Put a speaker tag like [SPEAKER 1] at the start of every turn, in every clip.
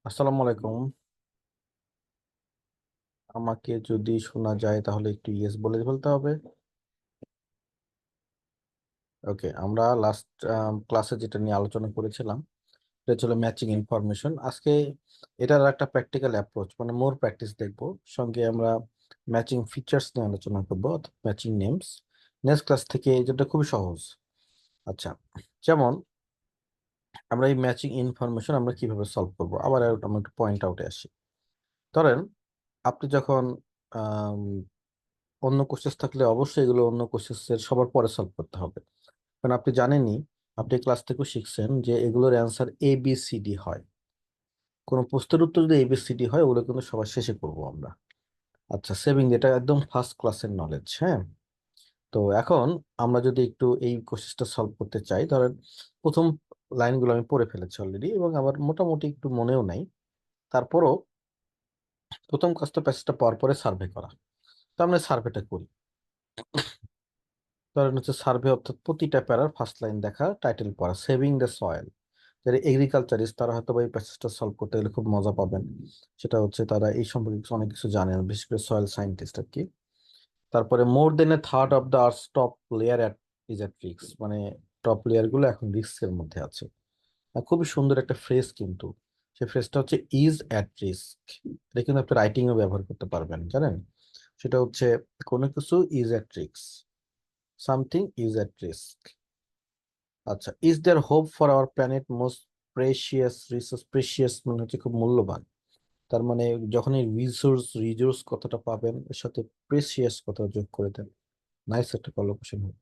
[SPEAKER 1] আসসালামু আলাইকুম। আমাকে যদি শোনা যায় তাহলে একটু ইয়েস বলে বলতে হবে। ওকে, আমরা লাস্ট ক্লাসে যেটা নিয়ে আলোচনা করেছিলাম এটা ছিল ম্যাচিং ইনফরমেশন। আজকে এটার একটা প্র্যাকটিক্যাল অ্যাপ্রোচ, মানে মোর প্র্যাকটিস দেখব। সঙ্গে আমরা ম্যাচিং ফিচার্স নিয়ে আলোচনা করবো, ম্যাচিং নেমস। নেক্সট ক্লাস থেকে যেটা খুবই সহজ। আচ্ছা, যেমন আমরা এই ম্যাচিং ইনফরমেশন আমরা কিভাবে সলভ করব, আবার আমরা একটু পয়েন্ট আউটে আসি। ধরেন আপনি যখন অন্য কোর্সেস থাকলে অবশ্যই এগুলো অন্য কোর্সেসের সবার পরে সলভ করতে হবে, কারণ আপনি জানেনই, আপনি ক্লাস থেকেও শিখছেন যে এগুলোর answer A B C D হয়। কোনো প্রশ্নের উত্তর যদি এ বি সি ডি হয় ওগুলো কিন্তু সবার শেষে করবো আমরা। আচ্ছা, সেভিং, এটা একদম ফার্স্ট ক্লাসের নলেজ। হ্যাঁ, তো এখন আমরা যদি একটু এই কোর্সেসটা সলভ করতে চাই, ধরেন প্রথম লাইনগুলো আমি পড়ে ফেলেছি অলরেডি এবং আমার মোটামুটি একটু মনেও নাই। তারপরও প্রথম কাজটা প্যাসেজটা পর পরে সার্ভে করা। তো আমরা সার্ভেটা করি। ধরেন হচ্ছে সার্ভে, অর্থাৎ প্রতিটা প্যারার ফার্স্ট লাইন দেখা, টাইটেল পড়া, সেভিং দ্য সয়েল। যারা এগ্রিকালচারিস্ট তারা হয়তো বা এই প্যাসেজটা সলভ করতে গেলে খুব মজা পাবেন। সেটা হচ্ছে তারা এই সম্পর্কে অনেক কিছু জানেন, বিশেষ করে সয়েল সায়েন্টিস্ট আর কি। তারপরে more than a third of the earth top layer is at risk, মানে টপ লেয়ার গুলো এখন রিস্কের মধ্যে আছে। আর খুবই সুন্দর একটা ফ্রেজ কিন্তু, সেই ফ্রেজটা হচ্ছে ইজ অ্যাট রিস্ক। এটা কিন্তু আপনি রাইটিং এও ব্যবহার করতে পারবেন, জানেন। সেটা হচ্ছে কোনো কিছু is at risk, something is at risk. আচ্ছা, is there hope for our planet most precious resource, precious মানে হচ্ছে খুব মূল্যবান। তার মানে যখন এই রিসোর্স কথাটা পাবেন এর সাথে প্রেশিয়াস কথা যোগ করে দেন, নাইস একটা কলোকেশন হবে।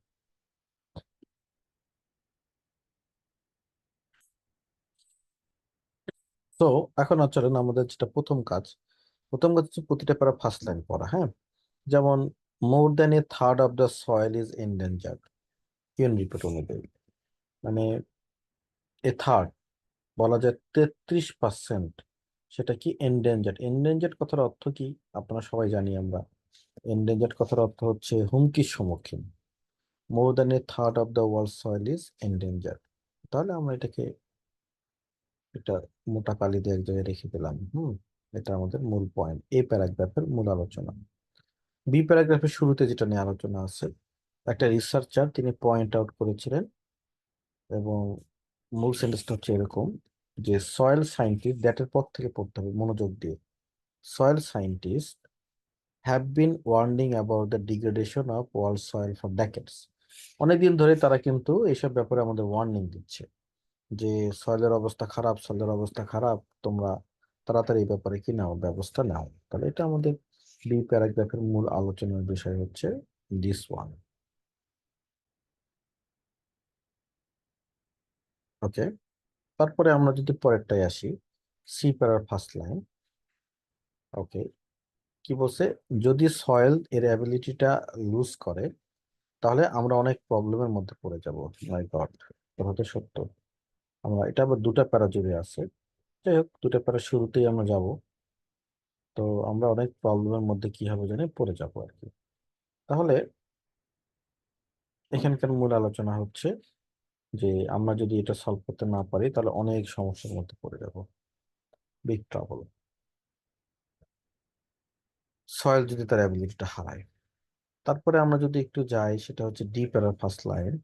[SPEAKER 1] তো এখন চলেন আমাদের যেটা প্রথম কাজ হচ্ছে প্রতিটা প্যারা ফার্স্ট লাইন পড়া। হ্যাঁ, যেমন more than a third of the soil is endangered, UN report অনুযায়ী, মানে এ থার্ড, বলা যায় 33%, সেটা কি এন্ডেঞ্জার্ড। এন্ডেঞ্জার্ড কথার অর্থ কি আপনারা সবাই জানি আমরা। এন্ডেঞ্জার্ড কথার অর্থ হচ্ছে হুমকির সম্মুখীন। মোর than a third of the world soil is endangered. তাহলে আমরা এটাকে এটা মোটা কালি দিয়ে এক জায়গায় রেখে দিলাম। এটা আমাদের মূল পয়েন্ট, এই প্যারাগ্রাফের মূল আলোচনা। বি প্যারাগ্রাফের শুরুতে যেটা নিয়ে আলোচনা আছে, একটা রিসার্চার তিনি পয়েন্ট আউট করেছিলেন, এবং মূল সেন্টেন্সটা হচ্ছে এরকম যে সয়েল সায়েন্টিস্ট, দ্যাটের পর থেকে পড়তে হবে মনোযোগ দিয়ে। Soil scientist have been warning about the degradation of world soil for decades. অনেকদিন ধরে তারা কিন্তু এইসব ব্যাপারে আমাদের ওয়ার্নিং দিচ্ছে যে সয়েলের অবস্থা খারাপ, সয়েলের অবস্থা খারাপ, তোমরা তাড়াতাড়ি এই ব্যাপারে কি নাও, ব্যবস্থা নাও। তাহলে এটা আমাদের বি প্যারাগ্রাফের মূল আলোচনার বিষয় হচ্ছে দিস ওয়ান। ওকে, তারপরে আমরা যদি পরেরটায় আসি, সি প্যারার ফার্স্ট লাইন। ওকে, কি বলছে, যদি সয়েল এর অ্যাবিলিটিটা লুজ করে তাহলে আমরা অনেক প্রবলেমের মধ্যে পড়ে যাব। মাই গড, কথা তো সত্য। আমরা এটা আবার দুটা প্যারা জুড়ে আছে। যাই হোক, দুটা প্যারা শুরুতেই আমরা যাব। তো আমরা অনেক প্রবলেমের মধ্যে কি হবে জানি পড়ে যাব আর কি। তাহলে এখানকার মূল আলোচনা হচ্ছে যে আমরা যদি এটা সলভ করতে না পারি তাহলে অনেক সমস্যার মধ্যে পড়ে যাব, বিগ ট্রাবল। সয়েল যদি তার অ্যাবিলিটিটা হারায়। তারপরে আমরা যদি একটু যাই, সেটা হচ্ছে ডি প্যারার first line.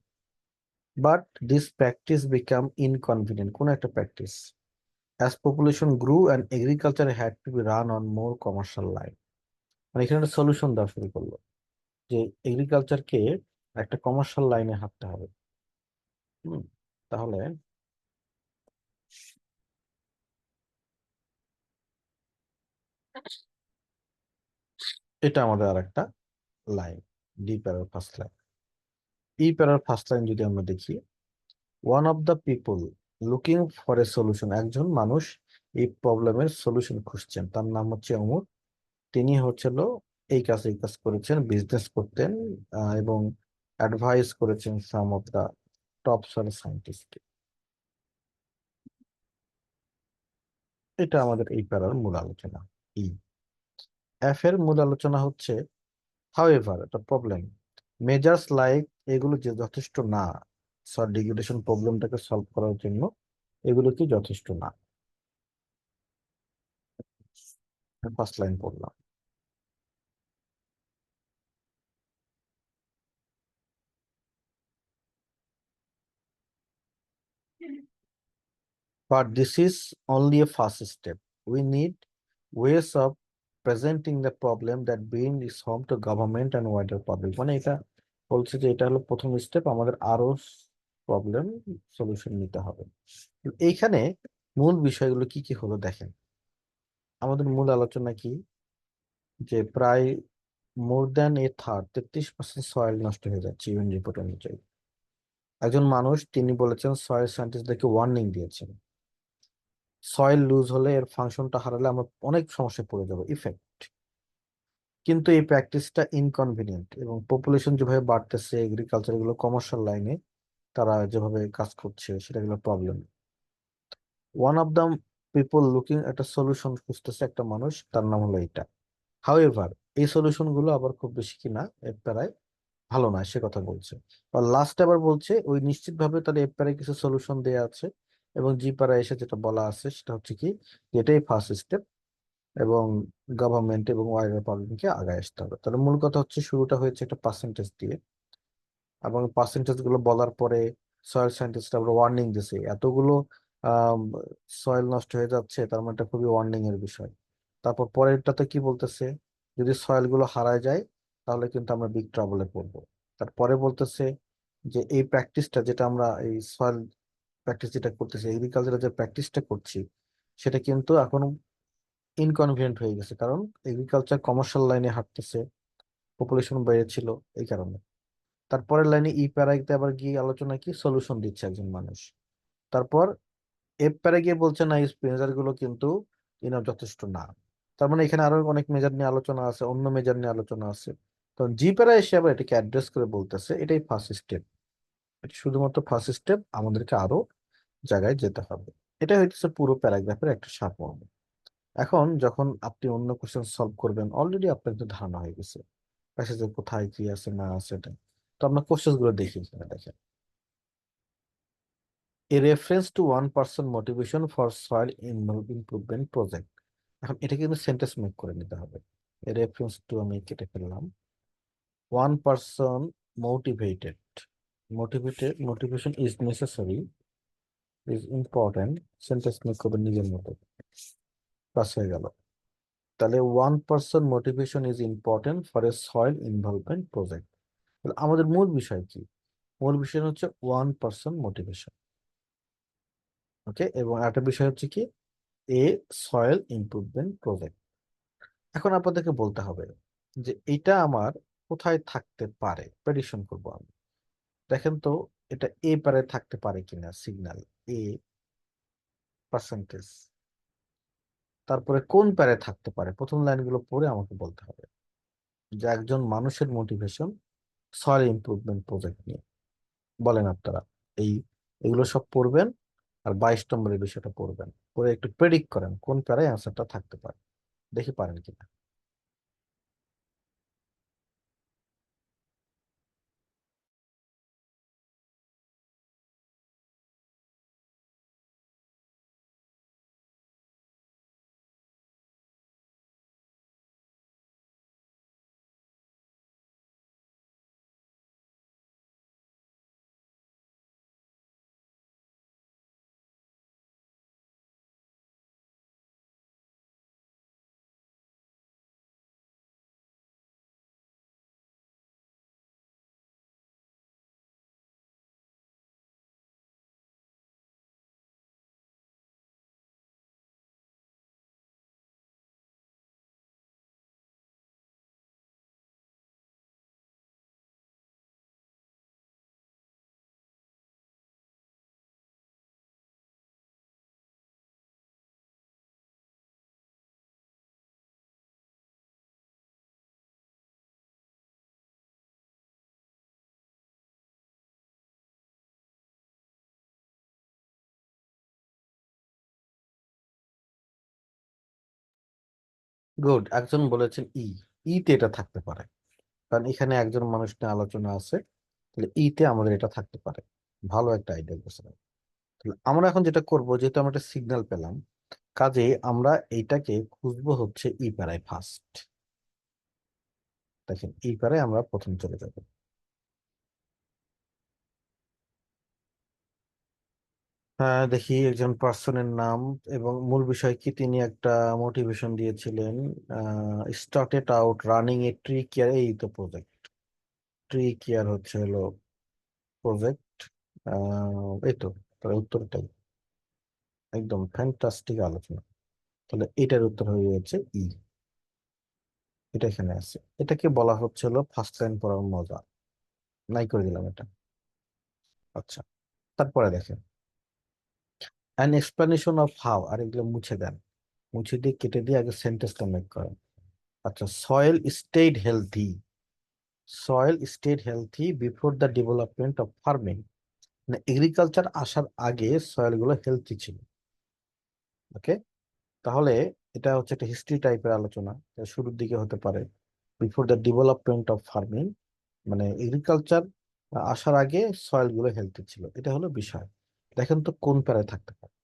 [SPEAKER 1] But this practice became inconvenient, কোন একটা practice, as population grew and agriculture had to be run on more commercial line. মানে এখানে একটা সলিউশন দেওয়া শুরু করলো যে এগ্রিকালচারকে একটা কমার্শিয়াল লাইনে হাঁটতে হবে। হুম, তাহলে এটা আমাদের আর একটা লাইন, ডি প্যারার ফার্স্ট লাইন। ই প্যারার ফার্স্ট লাইন যদি আমরা দেখি, one of the people looking for a solution, একজন মানুষ এই প্রবলেমের সলিউশন খুঁজছেন, তার নাম হচ্ছে অমুক। তিনি হচ্ছিল এই কাজ করেছেন, বিজনেস করতেন, এবং অ্যাডভাইস করেছেন সাম অফ দা টপ সায়েন্টিস্ট। এটা আমাদের এই প্যারার মূল আলোচনা। ই এফ এর মূল আলোচনা হচ্ছে হাউএভার, একটা প্রবলেম, মেজার্স লাইক, এগুলো যে যথেষ্ট না, ডিগ্রেডেশন প্রবলেমটাকে সলভ করার জন্য এগুলো কি যথেষ্ট না। ফার্স্ট লাইন পড়লাম। But this is only a first step. We need ways of presenting the problem that being is home to government and wider public. মানে এটা বলছে যে এটা হলো প্রথম স্টেপ, আমাদের আরো প্রবলেম সলিউশন নিতে হবে। এইখানে মূল বিষয়গুলো কি কি হলো দেখেন। আমাদের মূল আলোচনা কি, যে প্রায় মোর দ্যান এ থার্ড 33% সয়েল নষ্ট হয়ে যাচ্ছে ইউএন রিপোর্ট অনুযায়ী। একজন মানুষ তিনি বলেছেন, সয়েল সায়েন্টিস্টদেরকে ওয়ার্নিং দিয়েছেন, সয়েল লুজ হলে এর ফাংশনটা হারালে আমরা অনেক সমস্যায় পড়ে যাবো ইফেক্ট। কিন্তু এই প্র্যাকটিসটা ইনকনভিনিয়েন্ট, এবং পপুলেশন যেভাবে বাড়তেছে, এগ্রিকালচার এগুলো কমার্শিয়াল লাইনে তারা যেভাবে কাজ করছে সেটা গুলো problem. One of the people looking একটা সলিউশন খুঁজতেছে একটা মানুষ, তার নাম হলো এটা। হাউএভার এই সলিউশন গুলো আবার খুব বেশি কিনা এর প্যারায় ভালো নয়, সে কথা বলছে। আর লাস্ট আবার বলছে ওই নিশ্চিতভাবে তাহলে এর প্যারায় কিছু সলিউশন দেওয়া আছে, এবং জি প্যারায় এসে যেটা বলা আছে সেটা হচ্ছে কি, যে এটাই ফার্স্ট স্টেপ, এবং গভর্নমেন্ট এবং ওয়াইডার পাবলিককে আগায় আসতে হবে। তাহলে মূল কথা হচ্ছে শুরুটা হয়েছে একটা পার্সেন্টেজ দিয়ে, এবং পার্সেন্টেজ গুলো বলার পরে সয়েল সায়েন্টিস্ট আবার ওয়ার্নিং দিছে এতগুলো সয়েল নষ্ট হয়ে যাচ্ছে, তার মানে এটা খুবই ওয়ার্নিং এর বিষয়। তারপর পরেরটাতে কি বলতেছে, যদি সয়েল গুলো হারায় যায় তাহলে কিন্তু আমরা বিগ ট্রাবলে পড়বো। তারপরে বলতেছে যে এই প্র্যাকটিসটা যেটা আমরা এই সয়েল প্র্যাকটিস যেটা করতেছি, এগ্রিকালচারের যে প্র্যাকটিসটা করছি, সেটা কিন্তু এখন ইনকনভিনিয়েন্ট হয়ে গেছে, কারণ এগ্রিকালচার কমার্শিয়াল লাইনে হাঁটতেছে, পপুলেশন বেড়েছিল এই কারণে। তারপরের লাইনে ই প্যারাতে আবার গিয়ে আলোচনা কি, সলিউশন দিচ্ছে একজন মানুষ। তারপর এফ প্যারা গিয়ে বলছে না, এই মেজার গুলো কিন্তু যথেষ্ট না। তার মানে এখানে আরো অনেক মেজার নিয়ে আলোচনা আছে, অন্য মেজার নিয়ে আলোচনা আছে। তো জি প্যারা এসে আবার এটাকে অ্যাড্রেস করে বলতেছে এটাই ফার্স্ট স্টেপ, এটা শুধুমাত্র ফার্স্ট স্টেপ, আমাদেরকে আরো জায়গায় যেতে হবে। এটা হইতেছে পুরো প্যারাগ্রাফের একটা সারমর্ম। এখন যখন আপনি অন্য কোশ্চেন সলভ করবেন, অলরেডি আপনার একটা ধারণা হয়ে গেছে প্যাসেজে কোথায় কি আছে না আছে এটা। তো আমরা কোশ্চেন গুলো দেখি, এখানে দেখেন, এ reference to one person motivation for soil improvement project. এখন এটা কিন্তু সেন্টেন্স মেক করে নিতে হবে। এ রেফারেন্স টু আমি কেটে ফেললাম, one person motivated, motivation is necessary, is important, sentence make করবেন নিজের মতো, পাস হয়ে গেল। তাহলে one person motivation is important for a soil involvement project. তাহলে আমাদের মূল বিষয় কি, মূল বিষয় হচ্ছে ওয়ান পার্সন মোটিভেশন। ওকে, এবং একটা বিষয় হচ্ছে কি, এ সয়েল ইমপ্রুভমেন্ট প্রজেক্ট। এখন আপনাদেরকে বলতে হবে যে এটা আমার কোথায় থাকতে পারে, প্রেডিকশন করব আমি। দেখেন তো, এটা এ পারে থাকতে পারে কিনা, সিগন্যাল এ পার্সেন্টেজ, তারপরে কোন প্যারে থাকতে পারে, প্রথম লাইনগুলো পড়ে আমাকে বলতে হবে যে একজন মানুষের মোটিভেশন সয়েল ইমপ্রুভমেন্ট প্রজেক্ট নিয়ে। বলেন আপনারা, এই এগুলো সব পড়বেন, আর 22 নম্বরের বিষয়টা পড়বেন, পরে একটু প্রেডিক্ট করেন কোন প্যারায় অ্যান্সারটা থাকতে পারে, দেখি পারেন কিনা। গুড, একজন বলেছেন ইতে এটা থাকতে পারে, কারণ এখানে একজন মানুষ নিয়ে আলোচনা আছে, তাহলে ইতে আমাদের এটা থাকতে পারে। ভালো একটা আইডিয়া করছিলাম। তাহলে আমরা এখন যেটা করব, যেহেতু আমরা একটা সিগন্যাল পেলাম, কাজে আমরা এইটাকে খুঁজবো হচ্ছে ই প্যারায় ফার্স্ট। দেখেন ই প্যারায় আমরা প্রথম চলে যাব। হ্যাঁ, দেখি একজন পার্সনের নাম এবং মূল বিষয় কি, তিনি একটা মোটিভেশন দিয়েছিলেন। Started out running a tree care, এই তো প্রজেক্ট ট্রি কেয়ার হচ্ছে হলো প্রজেক্ট। এই তো, তাহলে উত্তরটাই একদম ফ্যান্টাস্টিক আলোচনা। তাহলে এটার উত্তর হয়ে গেছে ই। এটা এখানে আছে। এটাকে বলা হচ্ছিল ফার্স্ট লাইন পড়ার মজা। নাই করে দিলাম এটা। আচ্ছা, তারপরে দেখেন অ্যান এক্সপ্লেনেশন অফ হাউ, আর এগুলো মুছে দেন, মুছে দিয়ে কেটে দিয়ে আগে সেন্টেন্সটা মেক করেন। আচ্ছা, soil stayed healthy, soil stayed healthy before the development of farming, মানে এগ্রিকালচার আসার আগে সয়েল গুলো হেলথি ছিল। ওকে, তাহলে এটা হচ্ছে একটা হিস্ট্রি টাইপের আলোচনা। এটা শুরুর দিকে হতে পারে before the development of farming, মানে এগ্রিকালচার আসার আগে সয়েল গুলো হেলথি ছিল, এটা হলো বিষয়। দেখেন তো কোন প্যারায় থাকতে পারে।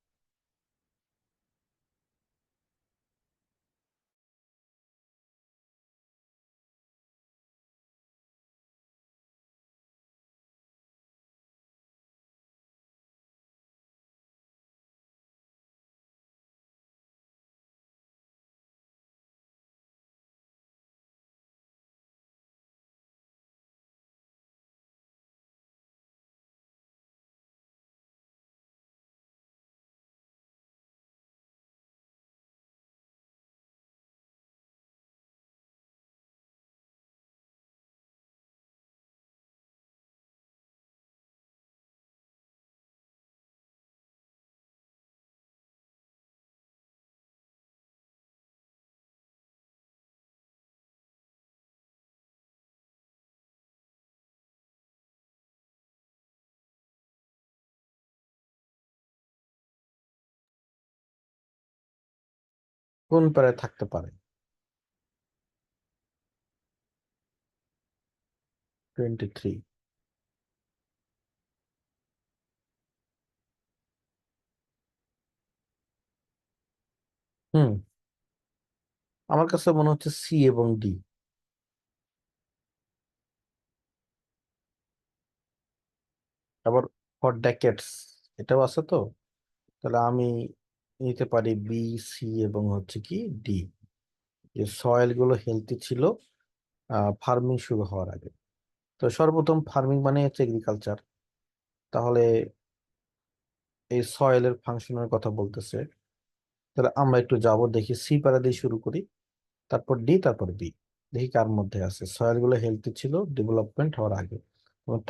[SPEAKER 1] কোন প্যারায় থাকতে পারে? 23। হুম, আমার কাছে মনে হচ্ছে সি এবং ডি। আবার ফর ডেকেটস, এটাও আছে তো। তাহলে আমি নিতে পারি বি, সি এবং হচ্ছে কি ডি, যে সয়েল গুলো হেলদি ছিল ফার্মিং শুরু হওয়ার আগে। তো সর্বপ্রথম ফার্মিং মানে হচ্ছে এগ্রিকালচার। তাহলে এই সয়েলের ফাংশনের কথা বলতেছে। তাহলে আমরা একটু যাব, দেখি সি প্যারা দিয়ে শুরু করি, তারপর ডি, তারপর বি। দেখি কার মধ্যে আছে সয়েল গুলো হেলদি ছিল ডেভেলপমেন্ট হওয়ার আগে।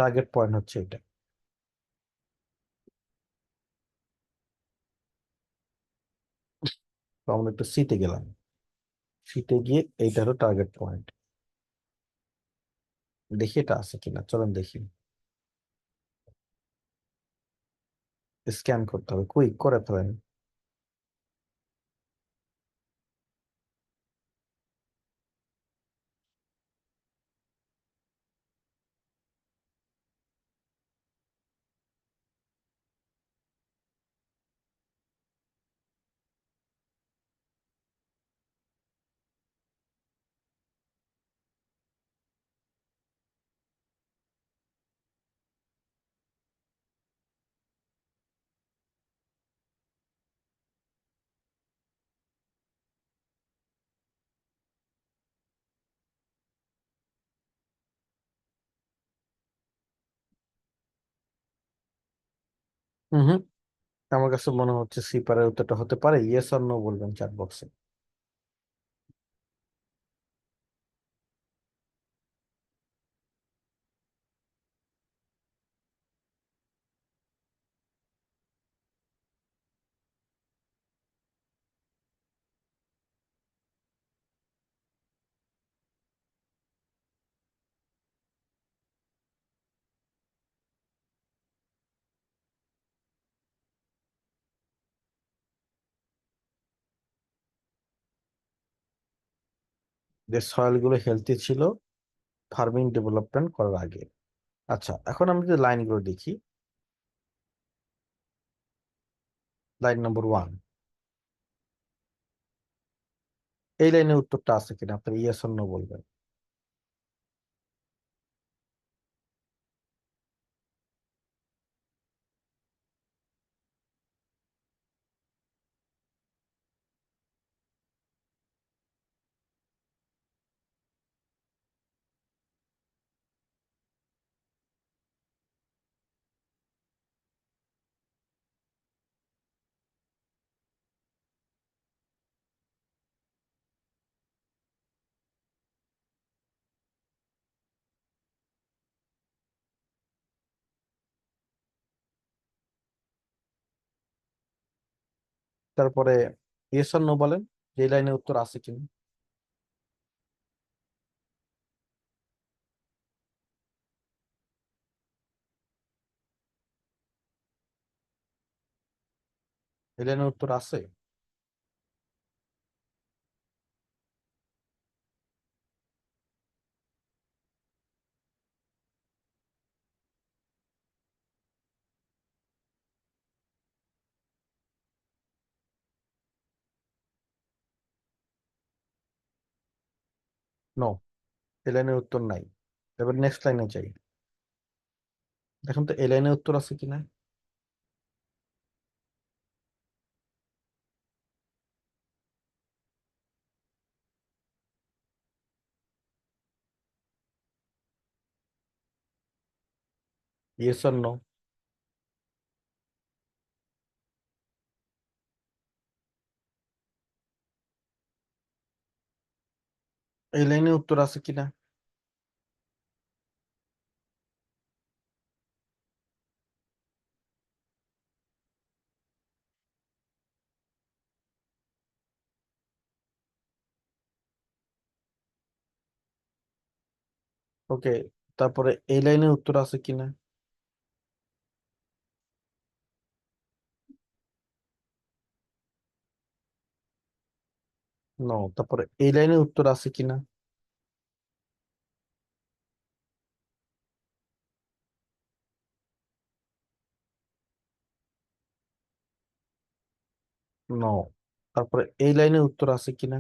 [SPEAKER 1] টার্গেট পয়েন্ট হচ্ছে এটা। তো আমরা একটু সিতে গেলাম। সিতে গিয়ে এইটারও টার্গেট পয়েন্ট, দেখি এটা আছে কিনা, চলেন দেখি। স্ক্যান করতে হবে, কুইক করে ফেলেন। হুম হুম, আমার কাছে মনে হচ্ছে সিপারের উত্তরটা হতে পারে, ইয়েস আর নো বলবেন চ্যাট বক্সে। যে সয়েল গুলো হেলদি ছিল ফার্মিং ডেভেলপমেন্ট করার আগে। আচ্ছা, এখন আমরা যে লাইনগুলো দেখি, লাইন নম্বর 1, এই লাইনের উত্তরটা আছে কিনা আপনার ইয়েস অর নো বলবেন। তারপরে ইয়েস অর নো বলেন যে এই লাইনের উত্তর আছে কিনা। এই লাইনের উত্তর আছে। নো, এই লাইনের উত্তর নাই। এবার নেক্সট লাইনে যাই, দেখুন তো এই লাইনের উত্তর আছে কিনা। Yes or no. এই লাইনের উত্তর আছে কিনা। ওকে, তারপরে এই লাইনের উত্তর আছে কিনা। নো, তারপরে এই লাইনের উত্তর আছে কিনা। নো, তারপরে এই লাইনের উত্তর আছে কিনা।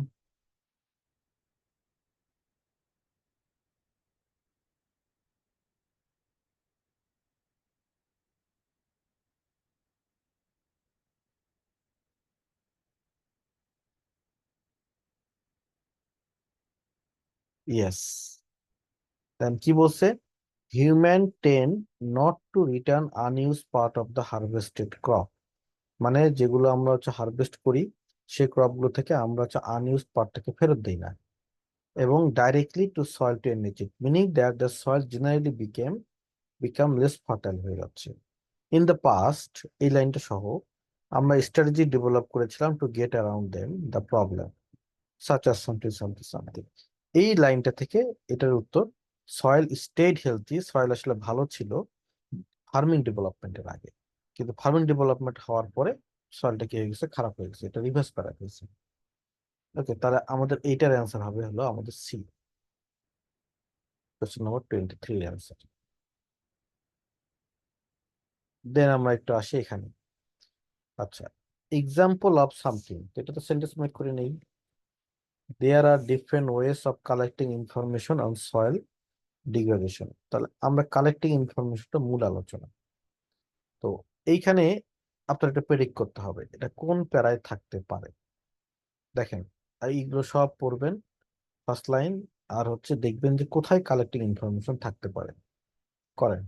[SPEAKER 1] ইয়েস। দেন কি বলছে, human ten not to return আনইউজ part of the harvested crop, মানে যেগুলো আমরা হচ্ছে হারভেস্ট করি সেই ক্রপ গুলো থেকে আমরা হচ্ছে আনইউজ পার্টটাকে ফেরত দিই না, এবং directly to soil to enrich it, meaning that the soil generally become less fertile হয়ে যাচ্ছে। ইন দ্য পাস্ট, এই লাইনটা সহ আমরা স্ট্র্যাটেজি ডেভেলপ করেছিলাম to get around them the problem, such as something something something. এই লাইনটা থেকে এটার উত্তর, সয়েল স্টেড হেলথি, সয়েল আসলে ভালো ছিল ফার্মিং ডেভেলপমেন্টের আগে, কিন্তু ফার্মিং ডেভেলপমেন্ট হওয়ার পরে সয়েলটা কি হয়ে গেছে, খারাপ হয়ে গেছে, এটা রিভার্স করা হয়েছে। ওকে, তাহলে আমাদের এইটার অ্যান্সার হবে হলো আমাদের সি, কোশ্চেন নম্বর 23 এর অ্যান্সার। দেন আমরা একটু আসি এখানে। আচ্ছা, এক্সাম্পল অফ সামথিং, এটা তো সেন্টেন্স মেক করে নেই। There are different ways of collecting information on soil degradation, তাহলে আমরা কালেক্টিং ইনফরমেশনটা মূল আলোচনা। তো এইখানে আপনার একটা প্রেডিক্ট করতে হবে এটা কোন প্যারায় থাকতে পারে। দেখেন, আর এইগুলো সব পড়বেন ফার্স্ট লাইন, আর হচ্ছে দেখবেন যে কোথায় কালেক্টিং ইনফরমেশন থাকতে পারে। করেন।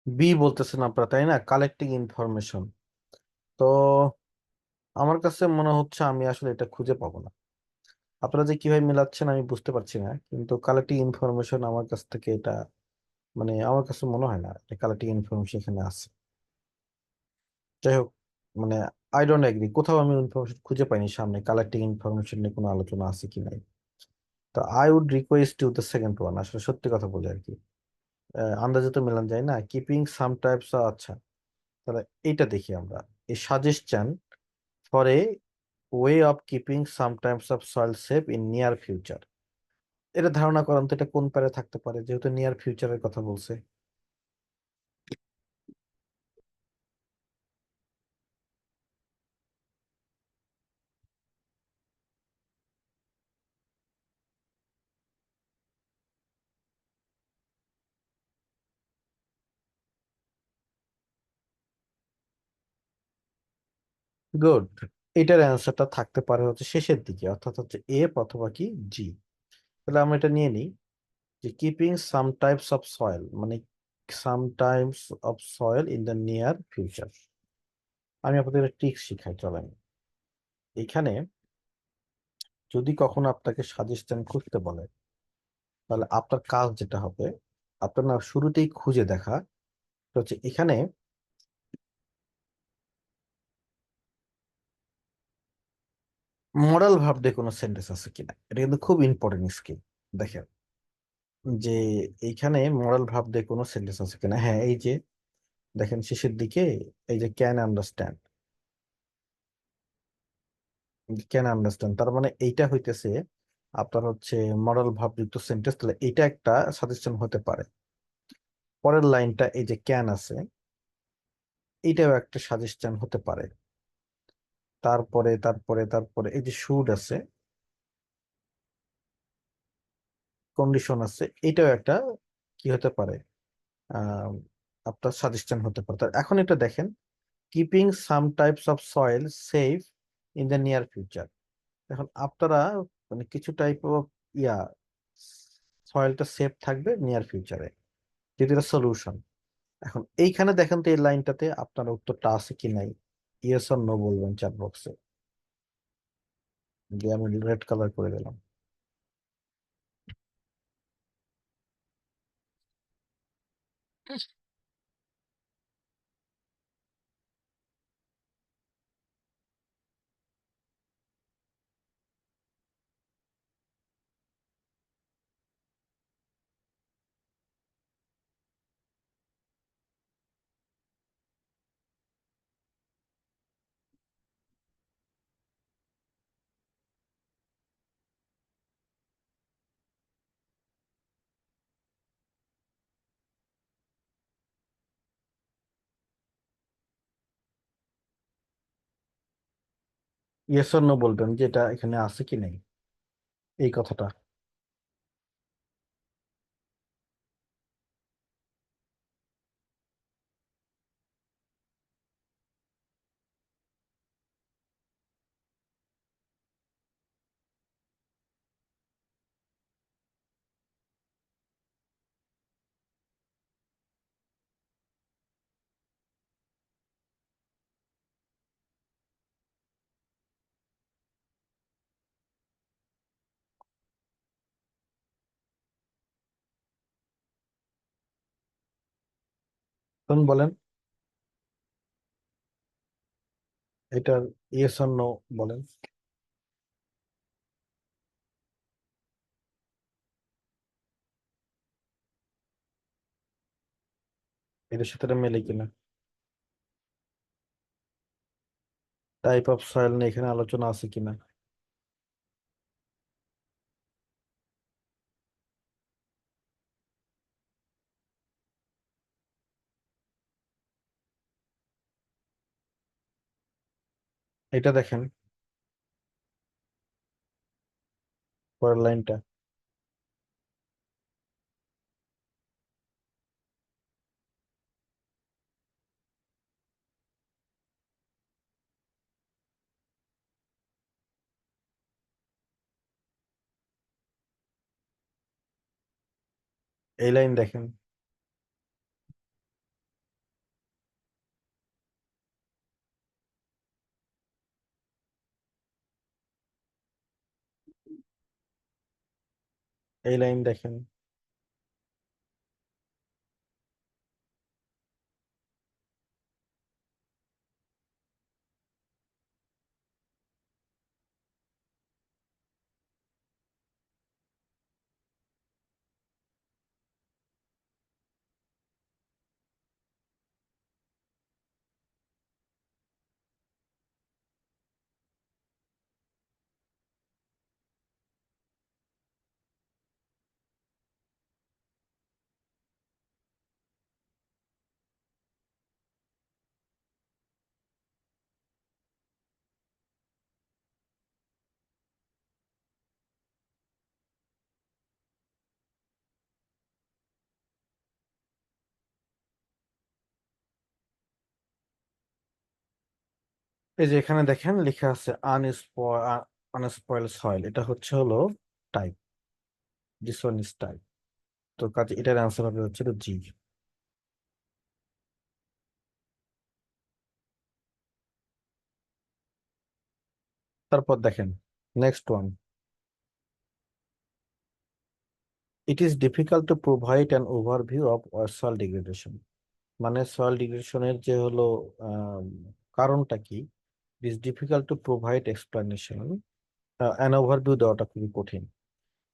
[SPEAKER 1] বি বলতেছেন আপনারা, তাই না? Collecting information. তো আমার কাছে মনে হচ্ছে আমি আসলে এটা খুঁজে পাবো না। আপনারা যে কিভাবে মিলাচ্ছেন আমি বুঝতে পারছি না, কিন্তু কালেক্টিং ইনফরমেশন আমার কাছ থেকে এটা, মানে আমার কাছে মনে হয় না কালেক্টিং ইনফরমেশন এখানে আছে। যাই হোক, মানে আই ডোন্ট এগ্রি, কোথাও আমি ইনফরমেশন খুঁজে পাইনি সামনে কালেক্টিং ইনফরমেশন নিয়ে কোনো আলোচনা আছে কি নাই। তো I would request you the second one, আসলে সত্যি কথা বলে আর কি। আন্দাজে তো মেলান যায় না, কিপিং সাম টাইপস। আচ্ছা, তাহলে এইটা দেখি আমরা। এই suggestion for a way of keeping some types of soil safe in near future. এটা ধারণা করেন তো এটা কোন প্যারে থাকতে পারে, যেহেতু নিয়ার ফিউচারের কথা বলছে। গুড। এটার অ্যান্সারটা থাকতে পারে হচ্ছে শেষের দিকে, অর্থাৎ হচ্ছে এফ অথবা কি জি। তাহলে আমরা এটা নিয়ে নিই যে keeping some types of soil, মানে some types of soil in the near future. আমি আপনাদের একটা ট্রিক্স শিখাই, চলেন। এখানে যদি কখনো আপনাকে সাজেশন খুঁজতে বলে, তাহলে আপনার কাজ যেটা হবে, আপনার না শুরুতেই খুঁজে দেখা, তো হচ্ছে এখানে মডাল ভার্ব দিয়ে কোনো সেন্টেন্স আছে কিনা, এটা কিন্তু খুব ইম্পর্টেন্ট স্কিল। দেখেন যে এইখানে মডাল ভার্ব দিয়ে কোনো সেন্টেন্স আছে কিনা। হ্যাঁ, এই যে দেখেন শেষের দিকে, এই যে ক্যান আন্ডারস্ট্যান্ড। ক্যান আন্ডারস্ট্যান্ড, তার মানে এইটা হইতেছে আপনার হচ্ছে মডাল ভার্ব যুক্ত সেন্টেন্স, তাহলে এটা একটা সাজেশন হতে পারে। পরের লাইনটা এই যে ক্যান আছে, এইটাও একটা সাজেশন হতে পারে। তারপরে এই যে শুড আছে, কন্ডিশন আছে, এটাও একটা কি হতে পারে, আহ আপনার সাজেশন হতে পারে। তার এখন এটা দেখেন, keeping some types of soil safe in the near future. এখন আপনারা মানে কিছু টাইপ অফ ইয়া সয়েলটা সেফ থাকবে নিয়ার ফিউচারে, যেটা সলিউশন। এখন এইখানে দেখেন তো এই লাইনটাতে আপনার উত্তরটা আছে কি নাই। ইয়েস অর নো বলবেন চ্যাট বক্সে, যে আমি রেড কালার করে দিলাম। ইয়েস অর নো বলবেন যে এটা এখানে আছে কি নাই, এই কথাটা। তখন বলেন এটার ইয়েস অর নো বলেন। এটার সাথে এটা মেলে কিনা। টাইপ অফ সয়েল নিয়ে এখানে আলোচনা আছে কিনা। এটা দেখেন পরের লাইনটা। এই লাইন দেখেন। এই লাইন দেখেন। এই যে এখানে দেখেন লেখা আছে আনস্পয়েল সয়েল, এটা হচ্ছে হলো type, this one is type. তো কাজে এটার অ্যান্সার হবে হচ্ছে জি। তারপর দেখেন next one, it is difficult to provide an overview of soil degradation. মানে সয়েল ডিগ্রেডেশনের যে হলো আম, কারণটা কি, it is difficult to provide explanation, an overview দেওয়াটা খুবই কঠিন।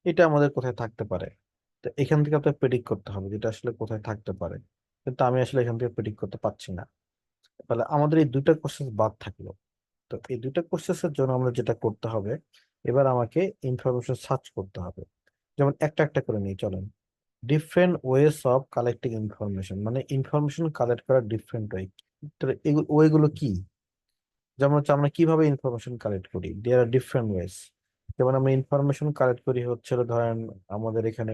[SPEAKER 1] এটা আমাদের কোথায় থাকতে পারে? তো এখান থেকে আপনার প্রেডিক্ট করতে হবে যেটা আসলে কোথায় থাকতে পারে, কিন্তু আমি আসলে এখান থেকে প্রেডিক্ট করতে পারছি না। তাহলে আমাদের এই দুইটা কোশ্চেন বাদ থাকলো। তো এই দুইটা কোশ্চেনের জন্য আমরা যেটা করতে হবে, এবার আমাকে ইনফরমেশন সার্চ করতে হবে। যেমন একটা একটা করে নিই চলেন। Different ways of collecting information, মানে ইনফরমেশন কালেক্ট করার ডিফারেন্ট ওয়ে। ওয়েগুলো কি? যেমন হচ্ছে আমরা কিভাবে ইনফরমেশন কালেক্ট করি, দেয়ার আর ডিফারেন্ট ওয়েজ। যেমন আমরা ইনফরমেশন কালেক্ট করি হচ্ছে হলো ধরেন আমাদের এখানে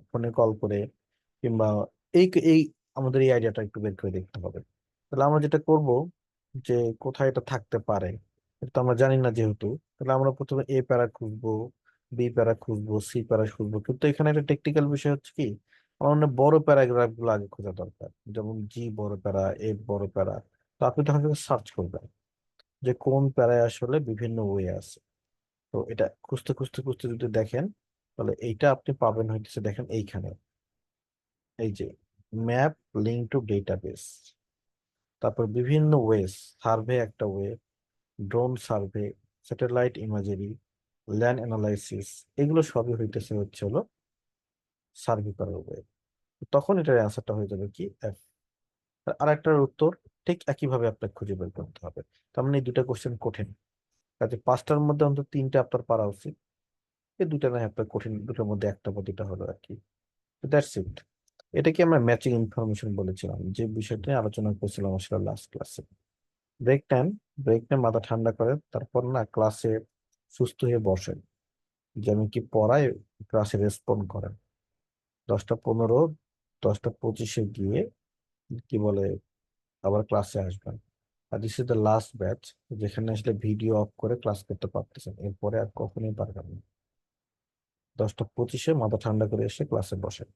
[SPEAKER 1] ফোনে কল করে, কিংবা এই এই আমাদের এই আইডিয়াটা একটু বের করে দেখতে হবে। তাহলে আমরা যেটা করব, যে কোথায় এটা থাকতে পারে, এটা তো আমরা জানি না যেহেতু, তাহলে আমরা প্রথমে এ প্যারা খুঁজবো, বি প্যারা খুঁজবো, সি প্যারা খুঁজবো, কিন্তু এখানে একটা টেকনিক্যাল বিষয় হচ্ছে কি, আমার মনে হয় বড় প্যারাগ্রাফ গুলো আগে খোঁজা দরকার। যেমন জি বড় প্যারা, এ বড় প্যারা। তো আপনি তখন সার্চ করবেন যে কোন প্যারায় আসলে বিভিন্ন ওয়ে আছে। তো এটা খুঁজতে খুঁজতে খুঁজতে যদি দেখেন, তাহলে এইটা আপনি পাবেন হইতেছে দেখেন এইখানে, এই যে ম্যাপ, লিঙ্ক টু ডেটাবেস, তারপর বিভিন্ন ওয়েস, সার্ভে একটা way, drone survey, satellite ইমাজেরি, land analysis, এগুলো সবই হইতেছে হচ্ছে হলো সার্ভে করার ওয়ে। তখন এটার অ্যান্সারটা হয়ে যাবে কি এফ। আর একটার উত্তর ঠিক একইভাবে আপনাকে খুঁজে বের করতে হবে। তার মানে এই দুটা কোশ্চেন কঠিন, কাজে পাঁচটার মধ্যে অন্তত তিনটা আপনার পারা উচিত। এই দুটা না আপনার কঠিন, দুটোর মধ্যে একটা বা দুটা হলো আর কি। That's it. এটাকে আমরা ম্যাচিং ইনফরমেশন বলেছিলাম, যে বিষয়টা নিয়ে আলোচনা করছিলাম আসলে লাস্ট ক্লাসে। ব্রেক টাইম, ব্রেক টাইম মাথা ঠান্ডা করেন, তারপর না ক্লাসে সুস্থ হয়ে বসেন, যে আমি কি পড়াই, ক্লাসে রেসপন্ড করেন। 10টা 15, 10টা 25-এ গিয়ে কি বলে আবার ক্লাসে আসবেন। আর this is the last batch, যেখানে আসলে ভিডিও অফ করে ক্লাস করতে পারতেছেন, এরপরে আর কখনোই পারবেন না। 10টা 25-এ মাথা ঠান্ডা করে এসে ক্লাসে বসেন।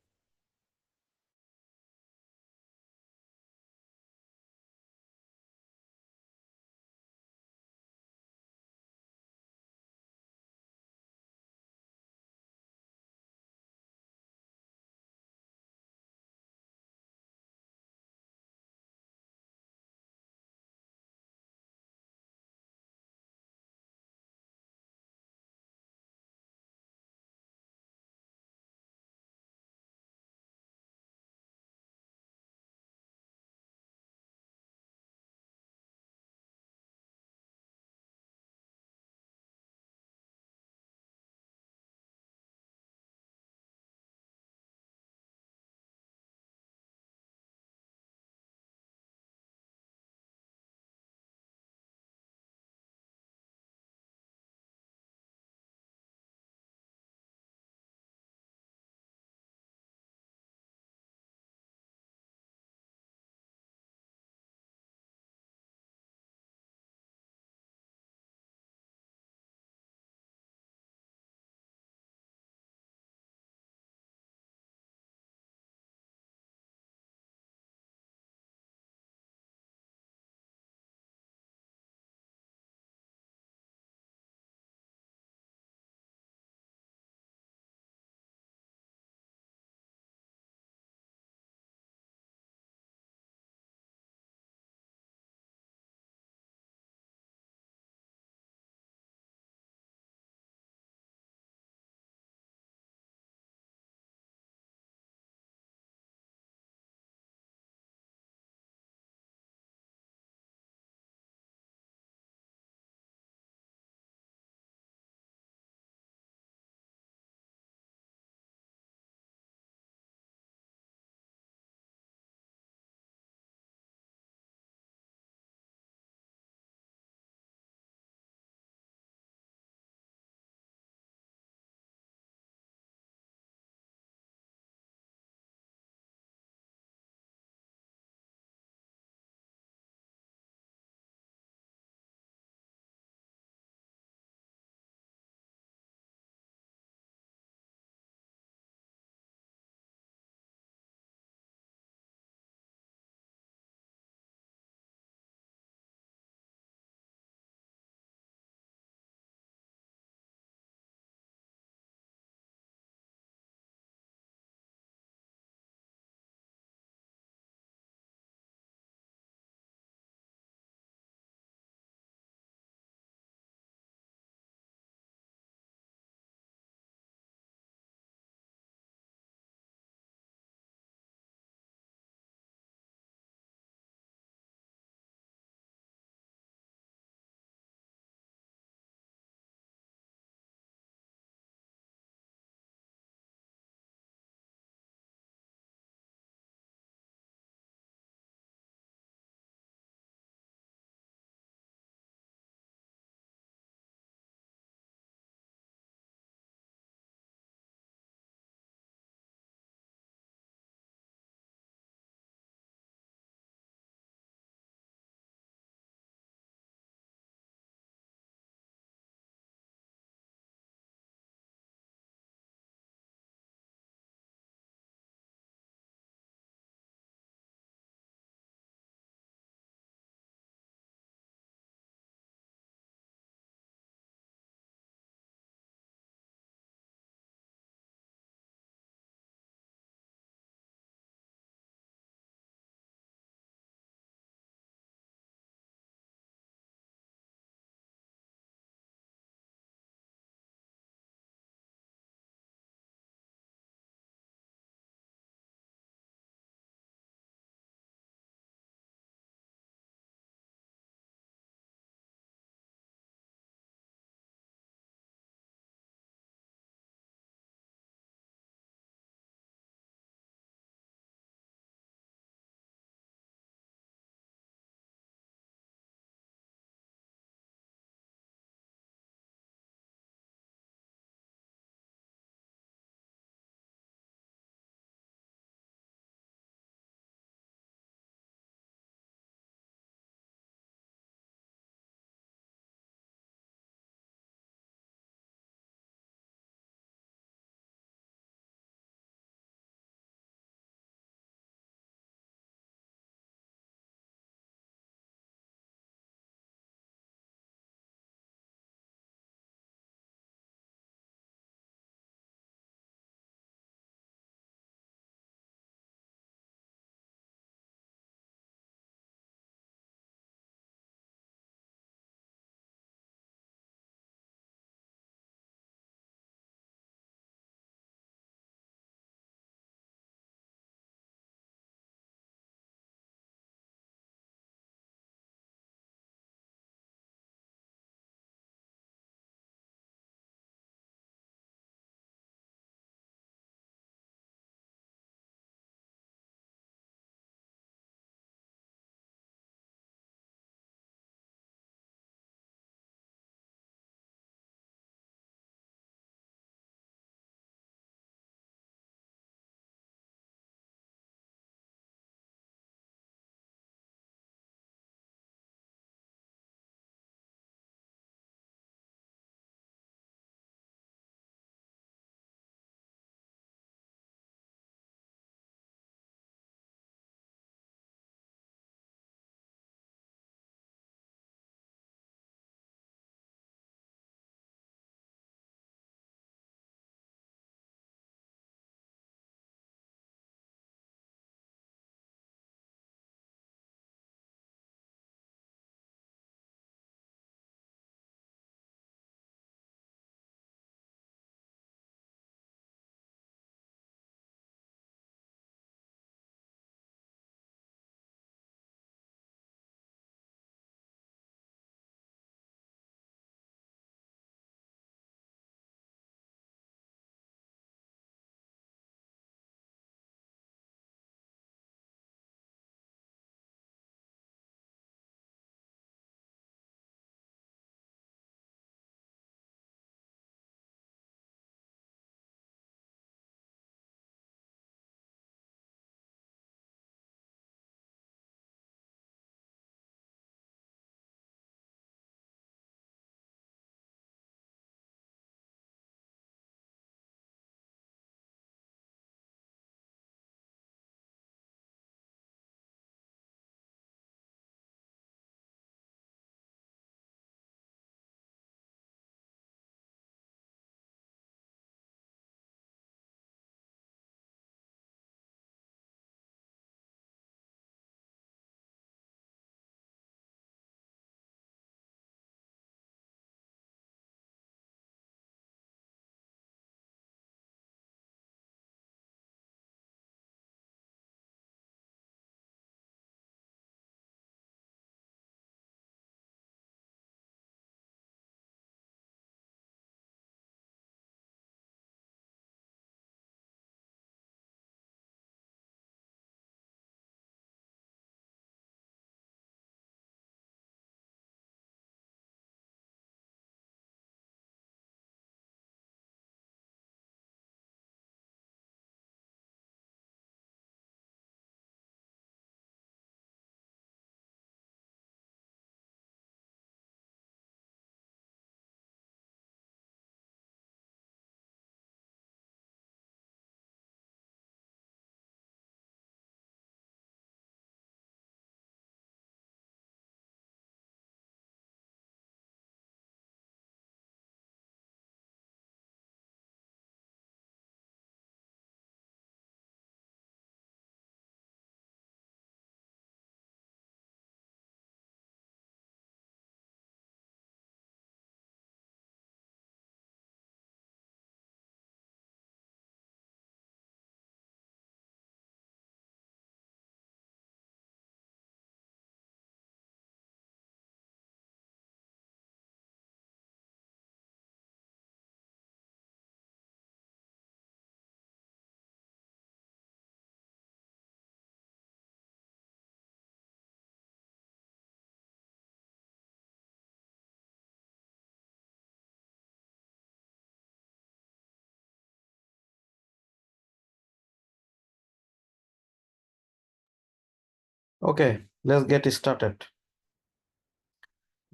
[SPEAKER 1] ওকে, লেটস গেট স্টার্টেড।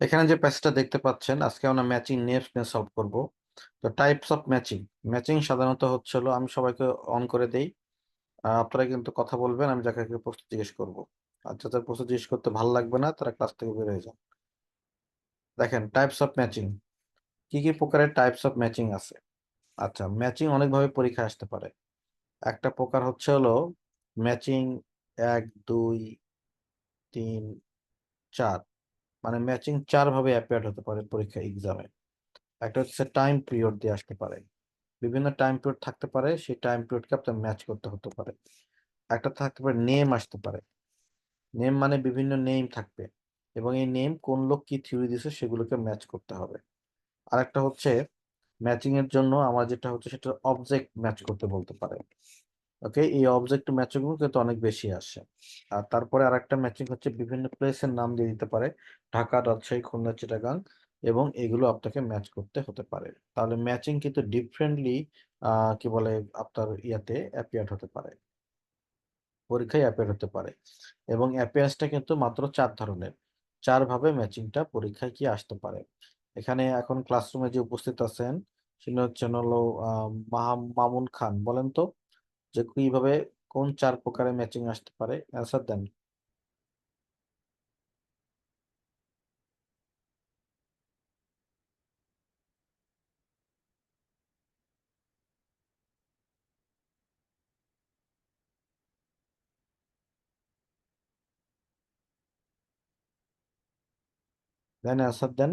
[SPEAKER 1] এখানে যে প্যাসেজটা দেখতে পাচ্ছেন, আজকে আমরা ম্যাচিং নেমস নিয়ে সলভ করব। তো টাইপস অফ ম্যাচিং, ম্যাচিং সাধারণত হচ্ছে হলো, আমি সবাইকে অন করে দেই, আপনারা কিন্তু কথা বলবেন, আমি যাকে যাকে প্রশ্ন জিজ্ঞেস করবো। আর যাদের প্রশ্ন জিজ্ঞেস করতে ভালো লাগবে না তারা ক্লাস থেকে বের হয়ে যান। দেখেন টাইপস অফ ম্যাচিং, কি কি প্রকারের টাইপস অফ ম্যাচিং আছে। আচ্ছা, ম্যাচিং অনেকভাবে পরীক্ষায় আসতে পারে। একটা প্রকার হচ্ছে হলো ম্যাচিং 1 2 3 4, মানে ম্যাচিং 4 ভাবে অ্যাপিয়ার হতে পারে পরীক্ষা এক্সামে। একটা হচ্ছে টাইম পিরিয়ড দিয়ে আসতে পারে, বিভিন্ন টাইম পিরিয়ড থাকতে পারে, সেই টাইম পিরিয়ডকে আপনার ম্যাচ করতে হতে পারে। একটা থাকতে পারে নেম আসতে পারে, নেম মানে বিভিন্ন নেম থাকবে এবং এই নেম কোন লোক কি থিওরি দিছে সেগুলোকে ম্যাচ করতে হবে। আর একটা হচ্ছে ম্যাচিং এর জন্য আমার যেটা হচ্ছে সেটা অবজেক্ট ম্যাচ করতে বলতে পারে। ওকে, এই অবজেক্ট ম্যাচিং কিন্তু অনেক বেশি আসে। আর তারপরে আরেকটা ম্যাচিং হচ্ছে বিভিন্ন প্লেসের নাম দিয়ে দিতে পারে, ঢাকা, রাজশাহী, খুলনা, চিটাগাং, এবং এগুলো আপনাকে ম্যাচ করতে হতে পারে। তাহলে ম্যাচিং কিন্তু ডিফারেন্টলি কি বলে আপনার ইয়াতে অ্যাপিয়ার হতে পারে, পরীক্ষায় অ্যাপিয়ার হতে পারে। এবং অ্যাপিয়ারেন্সটা কিন্তু মাত্র 4 ধরনের, 4 ভাবে ম্যাচিংটা পরীক্ষায় কি আসতে পারে। এখানে এখন ক্লাসরুমে যে উপস্থিত আছেন সেটা হচ্ছে হলো মামুন খান, বলেন তো যে কিভাবে কোন 4 প্রকারের ম্যাচিং আসতে পারে, অ্যান্সার দেন। দেন অ্যান্সার দেন।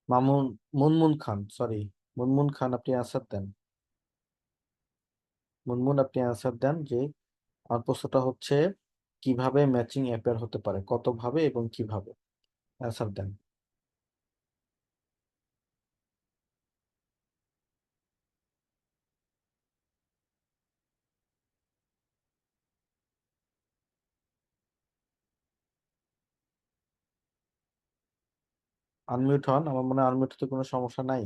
[SPEAKER 1] মামুন মুনমুন খান, সরি, মুনমুন খান, আপনি অ্যান্সার দেন। মুনমুন, আপনি অ্যান্সার দেন যে আমার প্রশ্নটা হচ্ছে কিভাবে ম্যাচিং অ্যাপেয়ার হতে পারে, কত ভাবে এবং কিভাবে, অ্যান্সার দেন। আনমিউট হন, আমার মনে হয় আনমিউট তো কোনো সমস্যা নাই।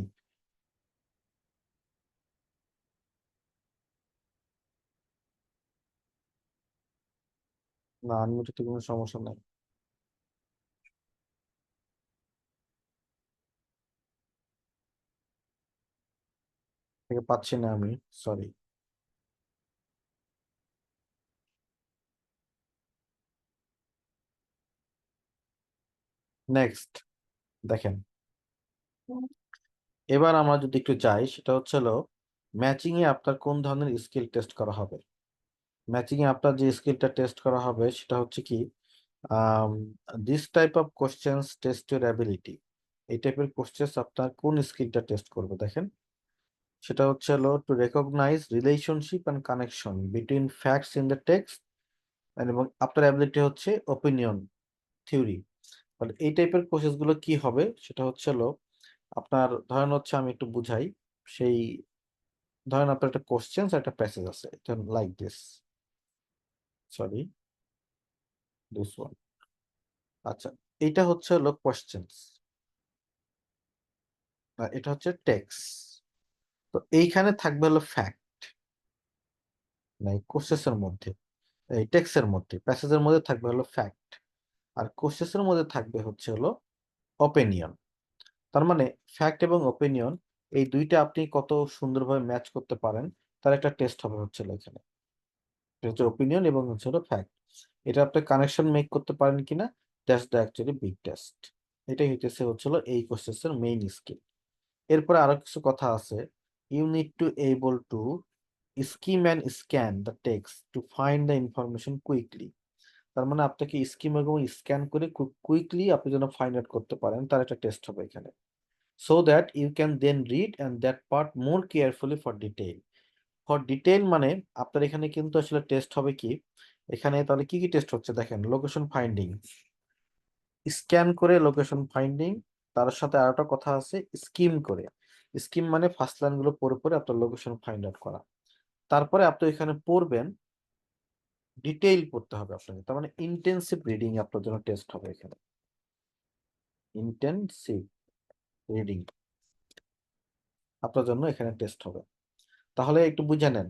[SPEAKER 1] না, আনমিউট তো কোনো সমস্যা নাই। থেকে পাচ্ছি না আমি, সরি। নেক্সট, দেখেন এবার আমরা যদি একটু যাই, সেটা হচ্ছে হলো ম্যাচিং এ আপনার কোন ধরনের স্কিল টেস্ট করা হবে। ম্যাচিং এ আপনার যে স্কিলটা টেস্ট করা হবে সেটা হচ্ছে কি, this type of questions test your ability. এই টাইপের কোশ্চেন্স আপনার কোন স্কিলটা টেস্ট করবে দেখেন। সেটা হচ্ছে হলো to recognise relationship and connection between facts in the text, এবং আপনার অ্যাবিলিটি হচ্ছে ওপিনিয়ন থিওরি। তাহলে এই টাইপের কোশ্চেস গুলো কি হবে সেটা হচ্ছে হলো আপনার ধরেন হচ্ছে আমি একটু বুঝাই। সেই ধরেন আপনার একটা কোশ্চেন একটা প্যাসেজ আছে, like this, sorry, this one. আচ্ছা, এটা হচ্ছে হলো কোশ্চেন্স, এটা হচ্ছে টেক্সট। তো এইখানে থাকবে হলো ফ্যাক্ট, মানে কোশ্চেসের মধ্যে, এই টেক্সটের মধ্যে প্যাসেজের মধ্যে থাকবে হলো ফ্যাক্ট, আর কোশ্চেসের মধ্যে থাকবে হচ্ছে হলো ওপিনিয়ন। তার মানে ফ্যাক্ট এবং ওপিনিয়ন, এই দুইটা আপনি কত সুন্দরভাবে ম্যাচ করতে পারেন তার একটা টেস্ট হবে হচ্ছে হলো এখানে। এটা হচ্ছে ওপিনিয়ন এবং হচ্ছে হলো ফ্যাক্ট, এটা আপনি কানেকশন মেক করতে পারেন কিনা, that's the actually big test. এটাই হইতেছে হচ্ছে হলো এই কোশ্চেসের মেইন স্কিল। এরপরে আরো কিছু কথা আছে। You need to able to skim and scan the text to find the information quickly. তার মানে আপনাকে স্কিম এবং স্ক্যান করে কুইকলি আপনি যেন ফাইন্ড আউট করতে পারেন, তার একটা টেস্ট হবে এখানে। So that you can then read and that part more carefully for detail. For detail মানে আপনার এখানে কিন্তু আসলে টেস্ট হবে কি, এখানে তাহলে কি কি টেস্ট হচ্ছে দেখেন, লোকেশন ফাইন্ডিং, স্ক্যান করে লোকেশন ফাইন্ডিং, তার সাথে আরেকটা কথা আছে, স্কিম করে। স্কিম মানে ফার্স্ট লাইন গুলো পড়ে পড়ে আপনার লোকেশন ফাইন্ড আউট করা। তারপরে আপনি এখানে পড়বেন, ডিটেইল পড়তে হবে আপনাকে, তার মানে ইন্টেন্সিভ রিডিং আপনার জন্য টেস্ট হবে এখানে, ইন্টেন্সিভ রিডিং আপনার জন্য এখানে টেস্ট হবে। তাহলে একটু বুঝে নেন,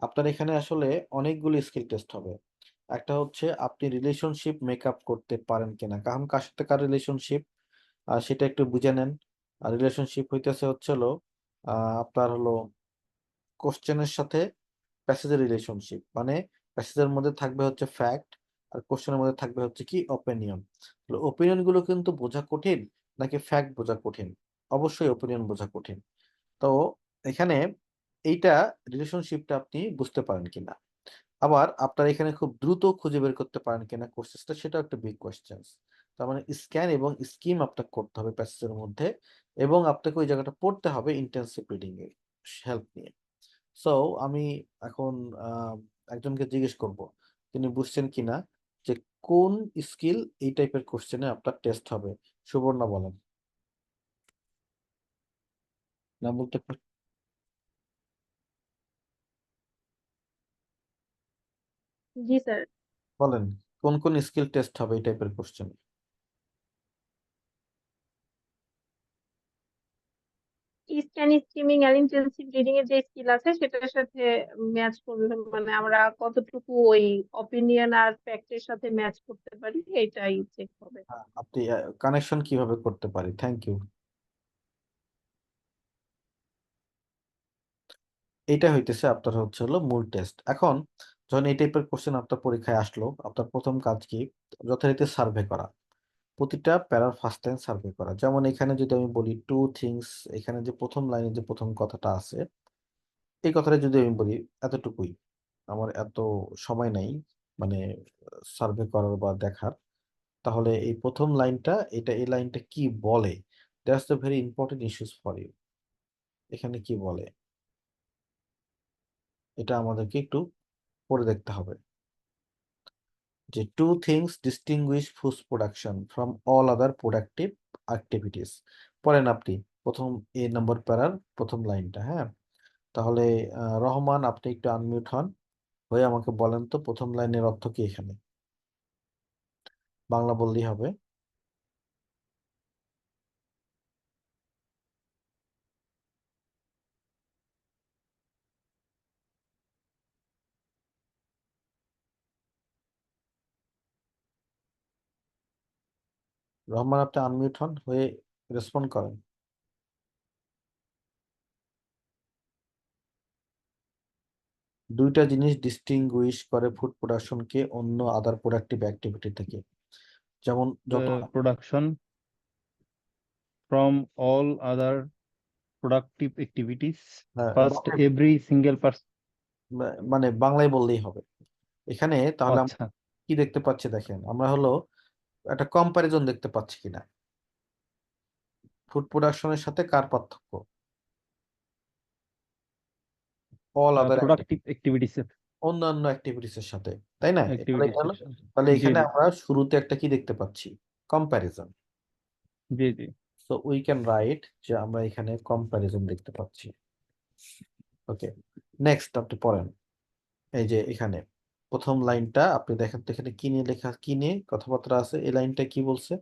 [SPEAKER 1] আপনার এখানে আসলে অনেকগুলো স্কিল টেস্ট হবে। একটা হচ্ছে আপনি রিলেশনশিপ মেকআপ করতে পারেন কিনা, কারণ কার সাথে কার রিলেশনশিপ, সেটা একটু বুঝে নেন। আর রিলেশনশিপ হইতেছে হচ্ছে হলো আপনার হলো কোশ্চেনের সাথে প্যাসেজের রিলেশনশিপ, মানে প্যাসেজের মধ্যে থাকবে হচ্ছে ফ্যাক্ট, আর কোশ্চেনের মধ্যে থাকবে হচ্ছে কি অপিনিয়ন। ওপিনিয়ন গুলো কিন্তু বোঝা কঠিন নাকি ফ্যাক্ট বোঝা কঠিন? অবশ্যই ওপিনিয়ন বোঝা কঠিন। তো এখানে এইটা রিলেশনশিপটা আপনি বুঝতে পারেন কিনা, আবার আপনার এখানে খুব দ্রুত খুঁজে বের করতে পারেন কিনা কোর্সেসটা, সেটা একটা বিগ কোয়েশ্চেন। তার মানে স্ক্যান এবং স্কিম আপনাকে করতে হবে প্যাসেজের মধ্যে, এবং আপনাকে ওই জায়গাটা পড়তে হবে ইন্টেন্সিভ রিডিং এর হেল্প নিয়ে। সো আমি এখন আহ, একজনকে জিজ্ঞেস করব তিনি বুঝছেন কিনা যে কোন স্কিল এই টাইপের কোশ্চেনে আপনার টেস্ট হবে। সুবর্ণা বলেন, না বলতে
[SPEAKER 2] জি স্যার।
[SPEAKER 1] বলেন কোন কোন স্কিল টেস্ট হবে এই টাইপের কোশ্চেন?
[SPEAKER 2] স্ক্যান, স্কিমিং আর ইন্টেন্সিভ রিডিং এর যে স্কিল আছে সেটার সাথে ম্যাচ করবে, মানে আমরা কতটুকু ওই অপিনিয়ন আর ফ্যাক্টের সাথে ম্যাচ করতে পারি এটাই চেক হবে।
[SPEAKER 1] আপনি কানেকশন কিভাবে করতে পারি, থ্যাংক ইউ। এটা হইতেছে আপনার হচ্ছে হলো মূল টেস্ট। এখন যখন এই টাইপের কোশ্চেন আপনার পরীক্ষায় আসলো, আপনার প্রথম কাজ কি? যথারীতি সার্ভে করা, প্রতিটা প্যারার ফার্স্ট লাইন সার্ভে করা। যেমন এখানে যদি আমি বলি টু থিংস, এখানে যে প্রথম লাইনে যে প্রথম কথাটা আছে, এই কথাটা যদি আমি বলি এতটুকুই, আমার এত সময় নাই মানে সার্ভে করার বা দেখার। তাহলে এই প্রথম লাইনটা, এটা এই লাইনটা কি বলে, that's the very important issues for you. এখানে কি বলে এটা আমাদেরকে একটু পড়ে দেখতে হবে, যে two things distinguish food production from all other productive activities. পড়েন আপনি প্রথম এ নম্বর প্যারার প্রথম লাইনটা, হ্যাঁ। তাহলে রহমান আপনি একটু আনমিউট হন, হয়ে আমাকে বলেন তো প্রথম লাইনের অর্থ কি এখানে, বাংলা বললেই হবে। রহমান আপনি আনমিউট হন, হয়ে রেসপন্ড করেন। দুইটা জিনিস ডিস্টিংগুইশ করে ফুড প্রোডাকশনকে অন্য আদার প্রোডাক্টিভ অ্যাক্টিভিটি থেকে, যেমন যত
[SPEAKER 3] production from all other productive activities. First,
[SPEAKER 1] rocket
[SPEAKER 3] every single person.
[SPEAKER 1] মানে বাংলায় বললেই হবে এখানে। তাহলে আমরা
[SPEAKER 3] আচ্ছা,
[SPEAKER 1] কি দেখতে পাচ্ছি দেখেন, আমরা হলো একটা কম্প্যারিজন দেখতে পাচ্ছি কিনা, ফুড প্রোডাকশনের সাথে কার পার্থক্য, অল আদার
[SPEAKER 3] productive activities
[SPEAKER 1] অন্যান্য অ্যাক্টিভিটিস এর সাথে, তাই না? তাহলে
[SPEAKER 3] activities
[SPEAKER 1] এটা হলো, তাহলে
[SPEAKER 3] জি
[SPEAKER 1] এখানে
[SPEAKER 3] জি
[SPEAKER 1] আমরা শুরুতে একটা কি দেখতে পাচ্ছি, comparison.
[SPEAKER 3] G G
[SPEAKER 1] so we can write যে আমরা এখানে কম্প্যারিজন দেখতে পাচ্ছি। ওকে, নেক্সট আপনি পড়েন। এই যে এখানে প্রথম লাইনটা আপনি দেখেন তো, এখানে কি নিয়ে লেখা, কি নিয়ে কথাবার্তা আছে, এই লাইনটা কি বলছে?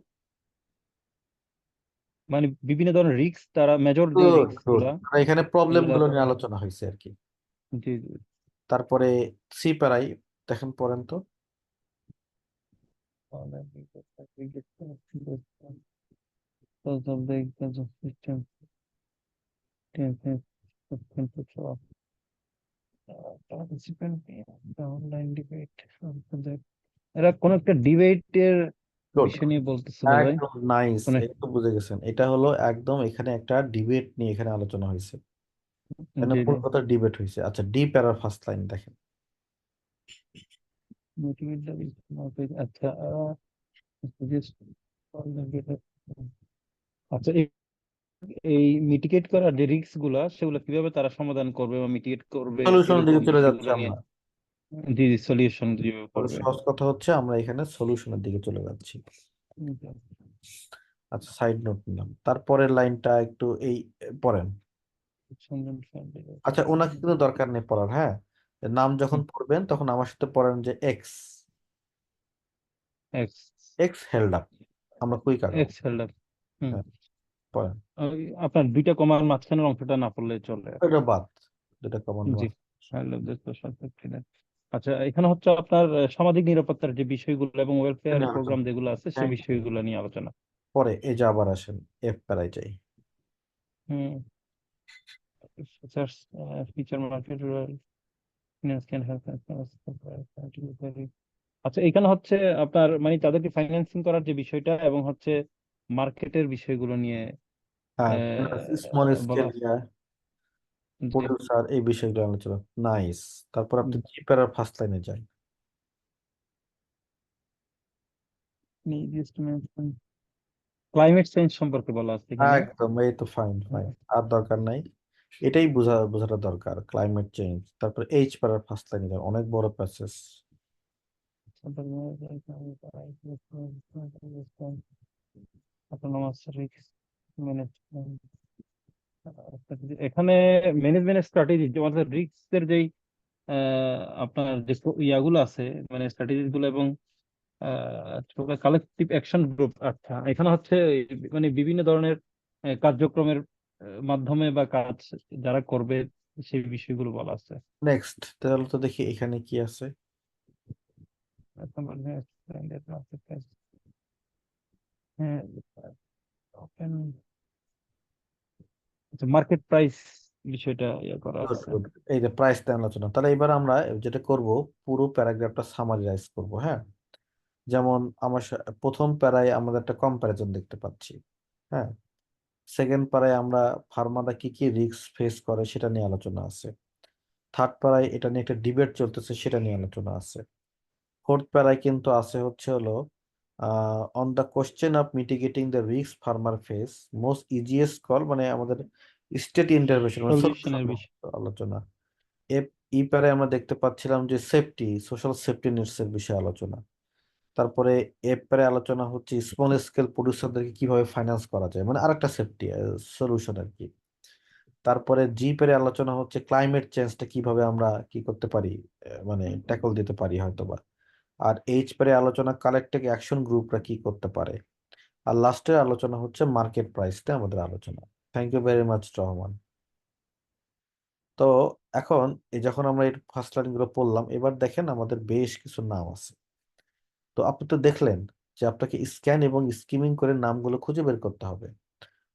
[SPEAKER 3] মানে বিভিন্ন ধরনের রিস্ক, তারা মেজর যে
[SPEAKER 1] গুড
[SPEAKER 3] রিস্ক
[SPEAKER 1] গুড,
[SPEAKER 3] গুলা
[SPEAKER 1] এখানে প্রবলেম
[SPEAKER 3] এগুলা
[SPEAKER 1] গুলো নিয়ে আলোচনা হয়েছে আর কি।
[SPEAKER 3] জি জি
[SPEAKER 1] তারপরে সি প্যারাই দেখেন, পড়েন তো।
[SPEAKER 3] Because of the existence of system, participant in the online debate. এরা কোন একটা ডিবেটের
[SPEAKER 1] গুড,
[SPEAKER 3] বিষয় নিয়ে বলতেছিল ভাই।
[SPEAKER 1] একদম নাইস,
[SPEAKER 3] মানে
[SPEAKER 1] এই তো বুঝে গেছেন, এটা হলো একদম এখানে একটা ডিবেট নিয়ে এখানে আলোচনা হয়েছে, এখানে
[SPEAKER 3] জি জি
[SPEAKER 1] মূল কথা ডিবেট হয়েছে। আচ্ছা, ডি প্যারার ফার্স্ট লাইন দেখেন।
[SPEAKER 3] motivate the people. আচ্ছা suggest for the better. আচ্ছা এই মিটিগেট করার যে রিস্ক গুলা সেগুলো কিভাবে তারা সমাধান করবে বা মিটিগেট করবে
[SPEAKER 1] সলিউশনের দিকে
[SPEAKER 3] এরকম
[SPEAKER 1] চলে যাচ্ছি
[SPEAKER 3] বিষয়গুলো নিয়ে
[SPEAKER 1] আমরা।
[SPEAKER 3] জি জি সলিউশন কিভাবে
[SPEAKER 1] তাহলে
[SPEAKER 3] করবে।
[SPEAKER 1] সহজ কথা হচ্ছে আমরা এখানে সলিউশনের দিকে চলে যাচ্ছি। আচ্ছা, সাইড নোট নিলাম। তারপরের লাইনটা একটু এই পড়েন। আচ্ছা, ওনাকে কিন্তু দরকার নেই পড়ার, হ্যাঁ। নাম যখন পড়বেন তখন আমার সাথে পড়েন যে x
[SPEAKER 3] x
[SPEAKER 1] x held up, আমরা কুইক আগাবো।
[SPEAKER 3] X held up.
[SPEAKER 1] হ্যাঁ, পড়েন।
[SPEAKER 3] আপনার দুইটা কমার মাঝখানের অংশটা না পড়লে চলে।
[SPEAKER 1] এটা বাদ, যেটা কমন
[SPEAKER 3] জি,
[SPEAKER 1] বাদ।
[SPEAKER 3] held up the social safety net। আচ্ছা, এখানে হচ্ছে আপনার সামাজিক নিরাপত্তার যে বিষয়গুলো এবং ওয়েলফেয়ার
[SPEAKER 1] এখানে আলোচনা,
[SPEAKER 3] প্রোগ্রাম যেগুলো আছে সেই
[SPEAKER 1] হ্যাঁ,
[SPEAKER 3] বিষয়গুলো নিয়ে আলোচনা।
[SPEAKER 1] পরে এই যে আবার আসেন এফ প্যারায় যাই।
[SPEAKER 3] হুম। Feature market finance can help. আচ্ছা, এখানে হচ্ছে আপনার মানে তাদেরকে ফাইন্যান্সিং করার যে বিষয়টা এবং হচ্ছে মার্কেটের বিষয়গুলো নিয়ে
[SPEAKER 1] হ্যাঁ, স্মল
[SPEAKER 3] বলা
[SPEAKER 1] স্কেল
[SPEAKER 3] আছে। জি।
[SPEAKER 1] প্রডিউসার, এই বিষয়গুলো আলোচনা। নাইস। তারপর আপনি জি প্যারার ফার্স্ট লাইনে যান।
[SPEAKER 3] ক্লাইমেট চেঞ্জ সম্পর্কে বলা আছে এখানে।
[SPEAKER 1] একদম, এই তো ফাইন ফাইন, আর দরকার নাই। এটাই বোঝাটা দরকার, ক্লাইমেট চেঞ্জ। তারপর এইচ প্যারার ফার্স্ট লাইনে যান, অনেক বড় প্যাসেজ।
[SPEAKER 3] Autonomous risk management. এখানে ম্যানেজমেন্ট স্ট্র্যাটেজি আমাদের রিস্কের যেই আপনার যে ইয়াগুলো আছে মানে স্ট্র্যাটেজি গুলো এবং কালেকটিভ অ্যাকশন গ্রুপ। আচ্ছা, এখানে হচ্ছে মানে বিভিন্ন ধরনের কার্যক্রমের মাধ্যমে বা কাজ যারা করবে সেই বিষয়গুলো বলা আছে।
[SPEAKER 1] নেক্সট, তাহলে তো দেখি এখানে কি আছে।
[SPEAKER 3] হ্যাঁ, মার্কেট প্রাইস বিষয়টা ইয়ে করা
[SPEAKER 1] গুড
[SPEAKER 3] আছে।
[SPEAKER 1] গুড, এই যে প্রাইস নিয়ে আলোচনা। তাহলে এবার আমরা যেটা করব, পুরো প্যারাগ্রাফটা সামারাইজ করব, হ্যাঁ। যেমন আমার প্রথম প্যারায় আমাদের একটা কম্প্যারিজন দেখতে পাচ্ছি, হ্যাঁ। সেকেন্ড প্যারায় আমরা ফার্মাররা কি কি রিস্ক ফেস করে সেটা নিয়ে আলোচনা আছে। থার্ড প্যারায় এটা নিয়ে একটা ডিবেট চলতেছে, সেটা নিয়ে আলোচনা আছে। ফোর্থ প্যারায় কিন্তু আছে হচ্ছে হলো on the question of mitigating the risk farmer face most easiest call, মানে আমাদের স্টেট ইন্টারভেনশন মানে
[SPEAKER 3] সলিউশনের
[SPEAKER 1] solution
[SPEAKER 3] বিষয়।
[SPEAKER 1] আলোচনা। ই প্যারায় আমরা দেখতে পাচ্ছিলাম যে সেফটি, সোশ্যাল সেফটি নেটস এর বিষয়ে আলোচনা। তারপরে এফ প্যারায় আলোচনা হচ্ছে স্মল স্কেল প্রডিউসারদেরকে কিভাবে ফাইন্যান্স করা যায়, মানে আরেকটা সেফটি সলিউশন আর কি। তারপরে জি প্যারায় আলোচনা হচ্ছে ক্লাইমেট চেঞ্জটা কিভাবে আমরা কি করতে পারি, মানে ট্যাকল দিতে পারি হয়তোবা। আর এইচ পরে আলোচনা কালেক্টিভ অ্যাকশন গ্রুপরা কি করতে পারে। আর লাস্টের আলোচনা হচ্ছে মার্কেট প্রাইসটা আমাদের আলোচনা। Thank you very much Rahman. তো এখন এই যখন আমরা এই ফার্স্ট লাইন গুলো পড়লাম, এবার দেখেন আমাদের বেশ কিছু নাম আছে। তো আপনি তো দেখলেন যে আপনাকে স্ক্যান এবং স্কিমিং করে নামগুলো খুঁজে বের করতে হবে।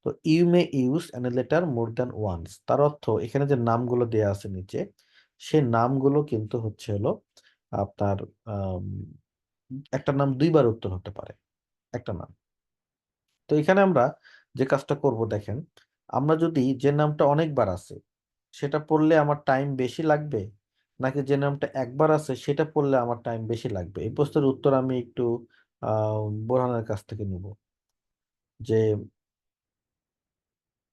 [SPEAKER 1] তো you may use an letter more than once, তার অর্থ এখানে যে নামগুলো দেয়া আছে নিচে, সেই নামগুলো কিন্তু হচ্ছে হলো আপনার আম, একটা নাম দুইবার উত্তর হতে পারে, একটা নাম। তো এখানে আমরা যে কাজটা করব দেখেন, আমরা যদি যে নামটা অনেকবার আছে সেটা পড়লে আমার টাইম বেশি লাগবে, নাকি যে নামটা একবার আছে সেটা পড়লে আমার টাইম বেশি লাগবে, এই প্রশ্নের উত্তর আমি একটু বোরহানের কাছ থেকে নিব। যে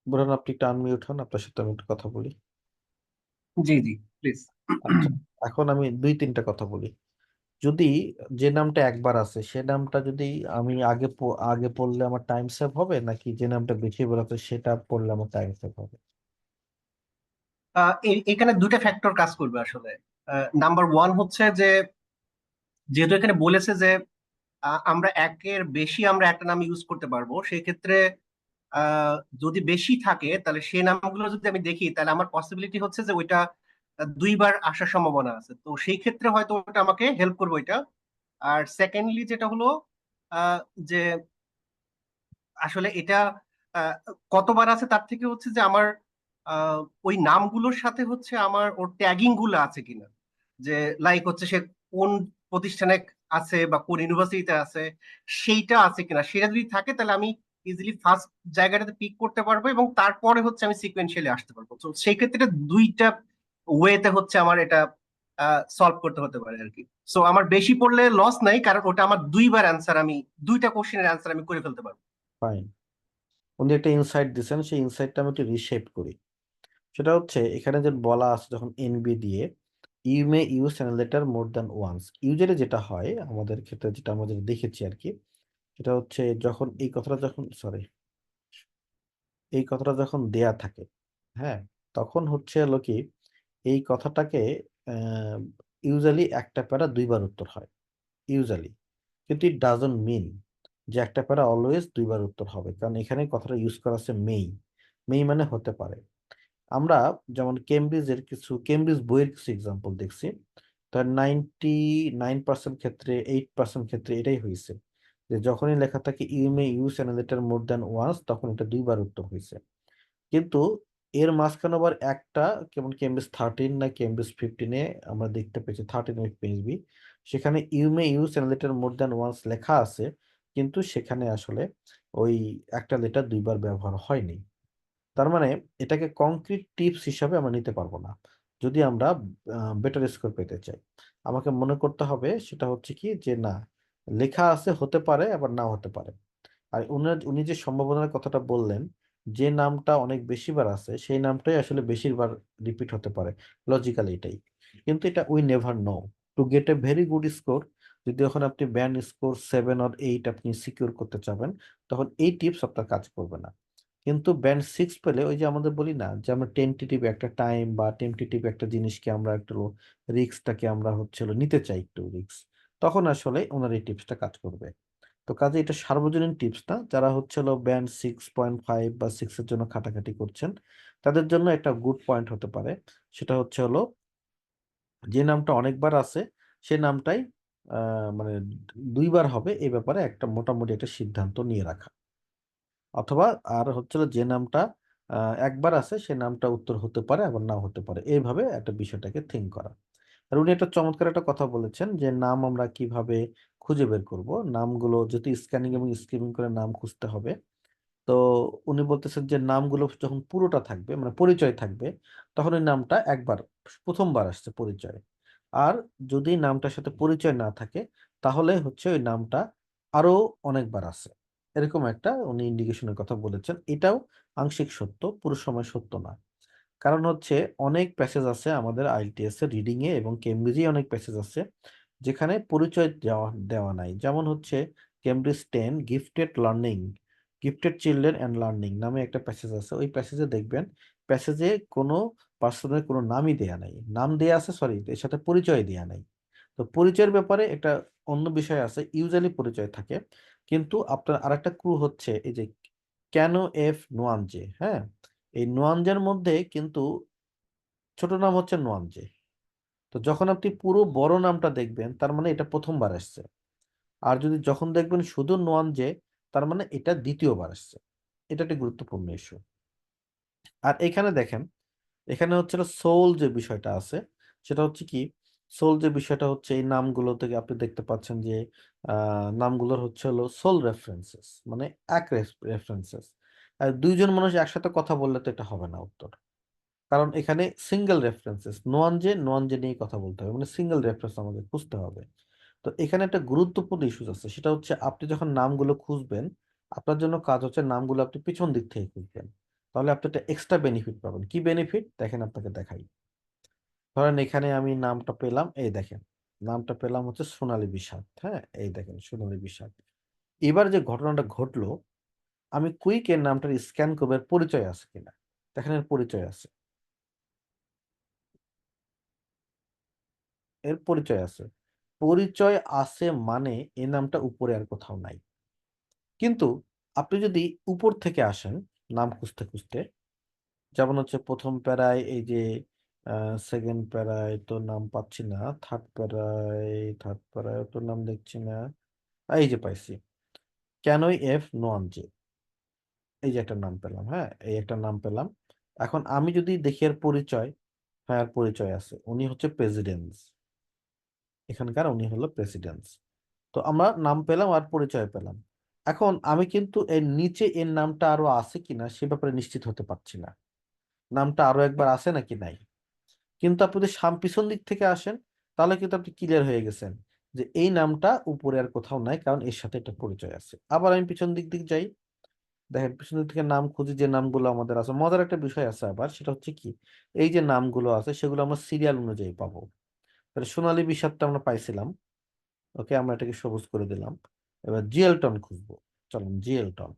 [SPEAKER 1] বোরহান, আপনি একটু আনমিউট হন, আপনার সাথে আমি একটু কথা বলি।
[SPEAKER 4] জি জি, প্লিজ।
[SPEAKER 1] আচ্ছা, এখন আমি দুই তিনটা কথা বলি। যদি যে নামটা একবার আছে সে নামটা যদি আমি আগে পড়লে আমার টাইম সেভ হবে, নাকি যে নামটা বেশি বার আছে সেটা পড়লে আমার টাইম সেভ হবে?
[SPEAKER 4] এখানে দুইটা ফ্যাক্টর কাজ করবে আসলে। নাম্বার ওয়ান হচ্ছে যে, যেহেতু এখানে বলেছে যে আমরা একের বেশি আমরা একটা নাম ইউজ করতে পারবো, সেই ক্ষেত্রে যদি বেশি থাকে তাহলে সেই নামগুলো যদি আমি দেখি তাহলে আমার পসিবিলিটি হচ্ছে যে ওইটা দুইবার আসার সম্ভাবনা আছে, তো সেই ক্ষেত্রে হয়তো ওটা আমাকে হেল্প করবে ওইটা। আর সেকেন্ডলি যেটা হলো আহ, যে আসলে এটা আহ, কতবার আছে তার থেকে হচ্ছে যে আমার আহ, ওই নামগুলোর সাথে হচ্ছে আমার ওর ট্যাগিং গুলো আছে কিনা, যে লাইক হচ্ছে সে কোন প্রতিষ্ঠানে আছে বা কোন ইউনিভার্সিটিতে আছে সেইটা আছে কিনা, সেটা যদি থাকে তাহলে আমি ইজিলি ফার্স্ট জায়গাটাতে পিক করতে পারবো এবং তারপরে হচ্ছে আমি সিকোয়েন্সিয়ালি আসতে পারবো। তো সেই ক্ষেত্রে দুইটা ওয়েতে হচ্ছে আমার এটা সলভ করতে হতে পারে আর কি। সো আমার বেশি পড়লে লস নাই, কারণ ওটা আমার দুইবার অ্যান্সার, আমি দুইটা কোশ্চেনের অ্যান্সার আমি করে ফেলতে পারবো।
[SPEAKER 1] ফাইন, উনি একটা ইনসাইট দিচ্ছেন, সেই ইনসাইটটা আমি একটু রিশেপ করি। সেটা হচ্ছে এখানে যে বলা আছে যখন এনবি দিয়ে, you may use an letter more than once, usually যেটা হয় আমাদের ক্ষেত্রে, যেটা আমরা যেটা দেখেছি আর কি, এটা হচ্ছে যখন এই কথাটা যখন এই কথাটা যখন দেয়া থাকে, হ্যাঁ, তখন হচ্ছে হলো কি এই কথাটাকে ইউজুয়ালি একটা প্যারা দুইবার উত্তর হয় ইউজুয়ালি, কিন্তু ইট ডাজন্ট মিন যে একটা প্যারা অলওয়েজ দুইবার উত্তর হবে, কারণ এখানে কথাটা ইউজ করা আছে মেই। মেই মানে হতে পারে। আমরা যেমন কেমব্রিজ বইয়ের কিছু এক্সাম্পল দেখছি, তার 99% ক্ষেত্রে 8% ক্ষেত্রে এটাই হয়েছে যে যখনই লেখা থাকে you may use an letter more than once, তখন এটা দুইবার উত্তর হয়েছে। কিন্তু এর মাঝখানে আবার একটা, কেমন কেমব্রিজ 13 না কেমব্রিজ 15-এ আমরা দেখতে পেয়েছি, 13 পেজবি, সেখানে you may use an letter more than once লেখা আছে, কিন্তু সেখানে আসলে ওই একটা লেটার দুইবার ব্যবহার হয়নি। তার মানে এটাকে কংক্রিট টিপস হিসাবে আমরা নিতে পারবো না যদি আমরা বেটার স্কোর পেতে চাই। আমাকে মনে করতে হবে সেটা হচ্ছে কি যে না, লেখা আছে হতে পারে আবার নাও হতে পারে। আর উনি যে সম্ভাবনার কথাটা বললেন, যে নামটা অনেক বেশিবার আছে সেই নামটাই আসলে বেশিরবার রিপিট হতে পারে, লজিক্যালি এটাই। কিন্তু এটা we never know. To get a very good score, যদি এখন আপনি ব্যান্ড স্কোর 7 or 8 আপনি সিকিউর করতে চাবেন, তখন এই টিপস আপনার কাজ করবে না। কিন্তু ব্যান্ড 6 পেলে ওই যে আমাদের বলি না যে আমরা টেন্টেটিভ একটা টাইম বা টেন্টেটিভ একটা জিনিসকে আমরা একটু রিস্কটাকে আমরা নিতে চাই একটু রিস্ক, তখন আসলে ওনার এই টিপসটা কাজ করবে। তো কাজে এটা সার্বজনীন টিপস না, যারা ব্যান্ড 6.5 বা 6-এর জন্য খাটাখাটি করছেন তাদের জন্য একটা গুড পয়েন্ট হতে পারে। সেটা যে নামটা অনেকবার আছে সে নামটাই মানে দুইবার হবে এই ব্যাপারে একটা মোটামুটি একটা সিদ্ধান্ত নিয়ে রাখা। অথবা আর যে নামটা একবার আছে সে নামটা উত্তর হতে পারে আবার নাও হতে পারে, এইভাবে একটা বিষয়টাকে থিঙ্ক করা। আর উনি একটা চমৎকার একটা কথা বলেছেন যে নাম আমরা কিভাবে খুঁজে বের করব, নামগুলো যদি স্ক্যানিং এবং স্কিমিং করে নাম খুঁজতে হবে। তো উনি বলতেছেন যে নামগুলো যখন পুরোটা থাকবে মানে পরিচয় থাকবে, তখন ওই নামটা একবার প্রথমবার আসছে পরিচয়। আর যদি নামটার সাথে পরিচয় না থাকে তাহলে ওই নামটা আরো অনেকবার আছে, এরকম একটা উনি ইন্ডিকেশনের কথা বলেছেন। এটাও আংশিক সত্য, পুরো সময় সত্য না। কারণ অনেক প্যাসেজ আছে আমাদের আইএলটিএস এর রিডিং এ এবং কেমব্রিজে অনেক প্যাসেজ আছে যেখানে পরিচয় দেওয়া দেওয়া নাই। যেমন Cambridge 10 gifted children and learning নামে একটা প্যাসেজ আছে। ওই প্যাসেজে দেখবেন প্যাসেজে কোনো পার্সনের কোনো নামই দেয়া নাই, নাম দেয়া আছে সরি, এর সাথে পরিচয় দেয়া নাই। তো পরিচয়ের ব্যাপারে একটা অন্য বিষয় আছে, ইউজুয়ালি পরিচয় থাকে। কিন্তু আপনার আরেকটা ক্লু এই যে কেন এফ নোয়ানজে, হ্যাঁ, এই নোয়ানজের মধ্যে কিন্তু ছোট নাম নোয়ানজে। তো যখন আপনি পুরো বড় নামটা দেখবেন তার মানে এটা প্রথমবার আসছে। আর যদি যখন দেখবেন শুধু নোয়ানজে, তার মানে এটা দ্বিতীয়বার আসছে। এটা একটা গুরুত্বপূর্ণ ইস্যু। আর এখানে দেখেন, এখানে সোল যে বিষয়টা আছে সেটা কি, সোল যে বিষয়টা এই নামগুলো থেকে আপনি দেখতে পাচ্ছেন যে নামগুলোর হলো সোল রেফারেন্সেস, মানে এক রেফারেন্সেস। আর দুইজন মানুষ একসাথে কথা বললে তো এটা হবে না উত্তর, কারণ এখানে সিঙ্গেল রেফারেন্সেস, নোয়ানজে নিয়ে কথা বলতে হবে, মানে সিঙ্গেল রেফারেন্স আমাদের খুঁজতে হবে। তো এখানে একটা গুরুত্বপূর্ণ ইস্যু আছে, সেটা আপনি যখন নামগুলো খুঁজবেন, আপনার জন্য কাজ নামগুলো আপনি পিছন দিক থেকে খুঁজবেন। তাহলে আপনি একটা এক্সট্রা বেনিফিট পাবেন। কি বেনিফিট দেখেন, আপনাকে দেখাই। ধরেন এখানে আমি নামটা পেলাম, এই দেখেন নামটা পেলাম সোনালী বিষাদ, হ্যাঁ, এই দেখেন সোনালী বিষাদ। এবার যে ঘটনাটা ঘটলো, আমি কুইক এর নামটার স্ক্যান করবো এর পরিচয় আছে কিনা। দেখেন এর পরিচয় আছে, এর পরিচয় আছে। পরিচয় আছে মানে এই নামটা উপরে আর কোথাও নাই। কিন্তু আপনি যদি উপর থেকে আসেন নাম খুঁজতে খুঁজতে, যেমন প্রথম প্যারায় এই যে সেকেন্ড প্যারায় তো নাম পাচ্ছি না, থার্ড প্যারায় তো নাম দেখছি না, এই যে পাইছি, কেনই এফ নোয়ানজে, এই যে একটা নাম পেলাম, হ্যাঁ, এই একটা নাম পেলাম। এখন আমি যদি দেখি এর পরিচয়, হ্যাঁ এর পরিচয় আছে, উনি প্রেসিডেন্স, এখানকার উনি প্রেসিডেন্স। তো আমরা নাম পেলাম আর পরিচয় পেলাম। এখন আমি কিন্তু এর নিচে এর নামটা আরো আছে কিনা সে ব্যাপারে নিশ্চিত হতে পারছি না, নামটা আরো একবার আছে নাকি নাই। কিন্তু আপনি যদি পিছন দিক থেকে আসেন তাহলে কিন্তু আপনি ক্লিয়ার হয়ে গেছেন যে এই নামটা উপরে আর কোথাও নাই, কারণ এর সাথে একটা পরিচয় আছে। আবার আমি পিছন দিক যাই, দেখেন পিছন দিক থেকে নাম খুঁজি, যে নামগুলো আমাদের আছে, মজার একটা বিষয় আছে আবার, সেটা কি এই যে নামগুলো আছে সেগুলো আমরা সিরিয়াল অনুযায়ী পাবো। তাহলে সোনালী বিষাদটা আমরা পাইছিলাম, ওকে আমরা এটাকে সবুজ করে দিলাম। এবার জিএলটন খুঁজবো, চলুন জিএলটন,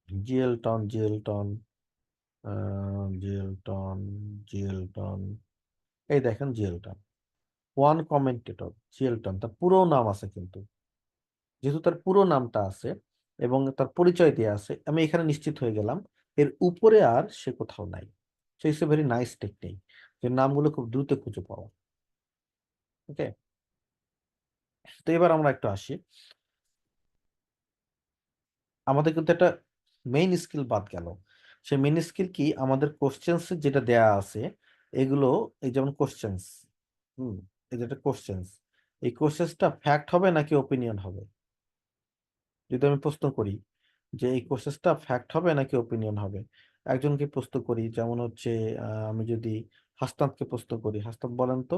[SPEAKER 1] জিএলটন জিএলটন জিএলটন জিএলটন, এই দেখেন জিএলটন, ওয়ান কমেন্টেটর জিএলটন, তার পুরো নাম আছে কিন্তু, যেহেতু তার পুরো নামটা আছে এবং তার পরিচয় দেওয়া আছে, আমি এখানে নিশ্চিত হয়ে গেলাম এর উপরে আর সে কোথাও নাই। So it's a very nice technique, যে নামগুলো খুব দ্রুত খুঁজে পাওয়া। ওকে, তো এবার আমরা একটু আসি, আমাদের কিন্তু একটা মেইন স্কিল বাদ গেল। সেই মেইন স্কিল কি, আমাদের কোশ্চেন্স যেটা দেয়া আছে এগুলো, এই যেমন কোশ্চেন্স, এই যেটা কোশ্চেন্স, এই কোশ্চেন্সটা ফ্যাক্ট হবে নাকি ওপিনিয়ন হবে? যদি আমি প্রশ্ন করি যে এই কোশ্চেন্সটা ফ্যাক্ট হবে নাকি ওপিনিয়ন হবে, একজনকে প্রশ্ন করি, যেমন হচ্ছে আমি যদি হাসনাতকে প্রশ্ন করি, হাসনাত বলেন তো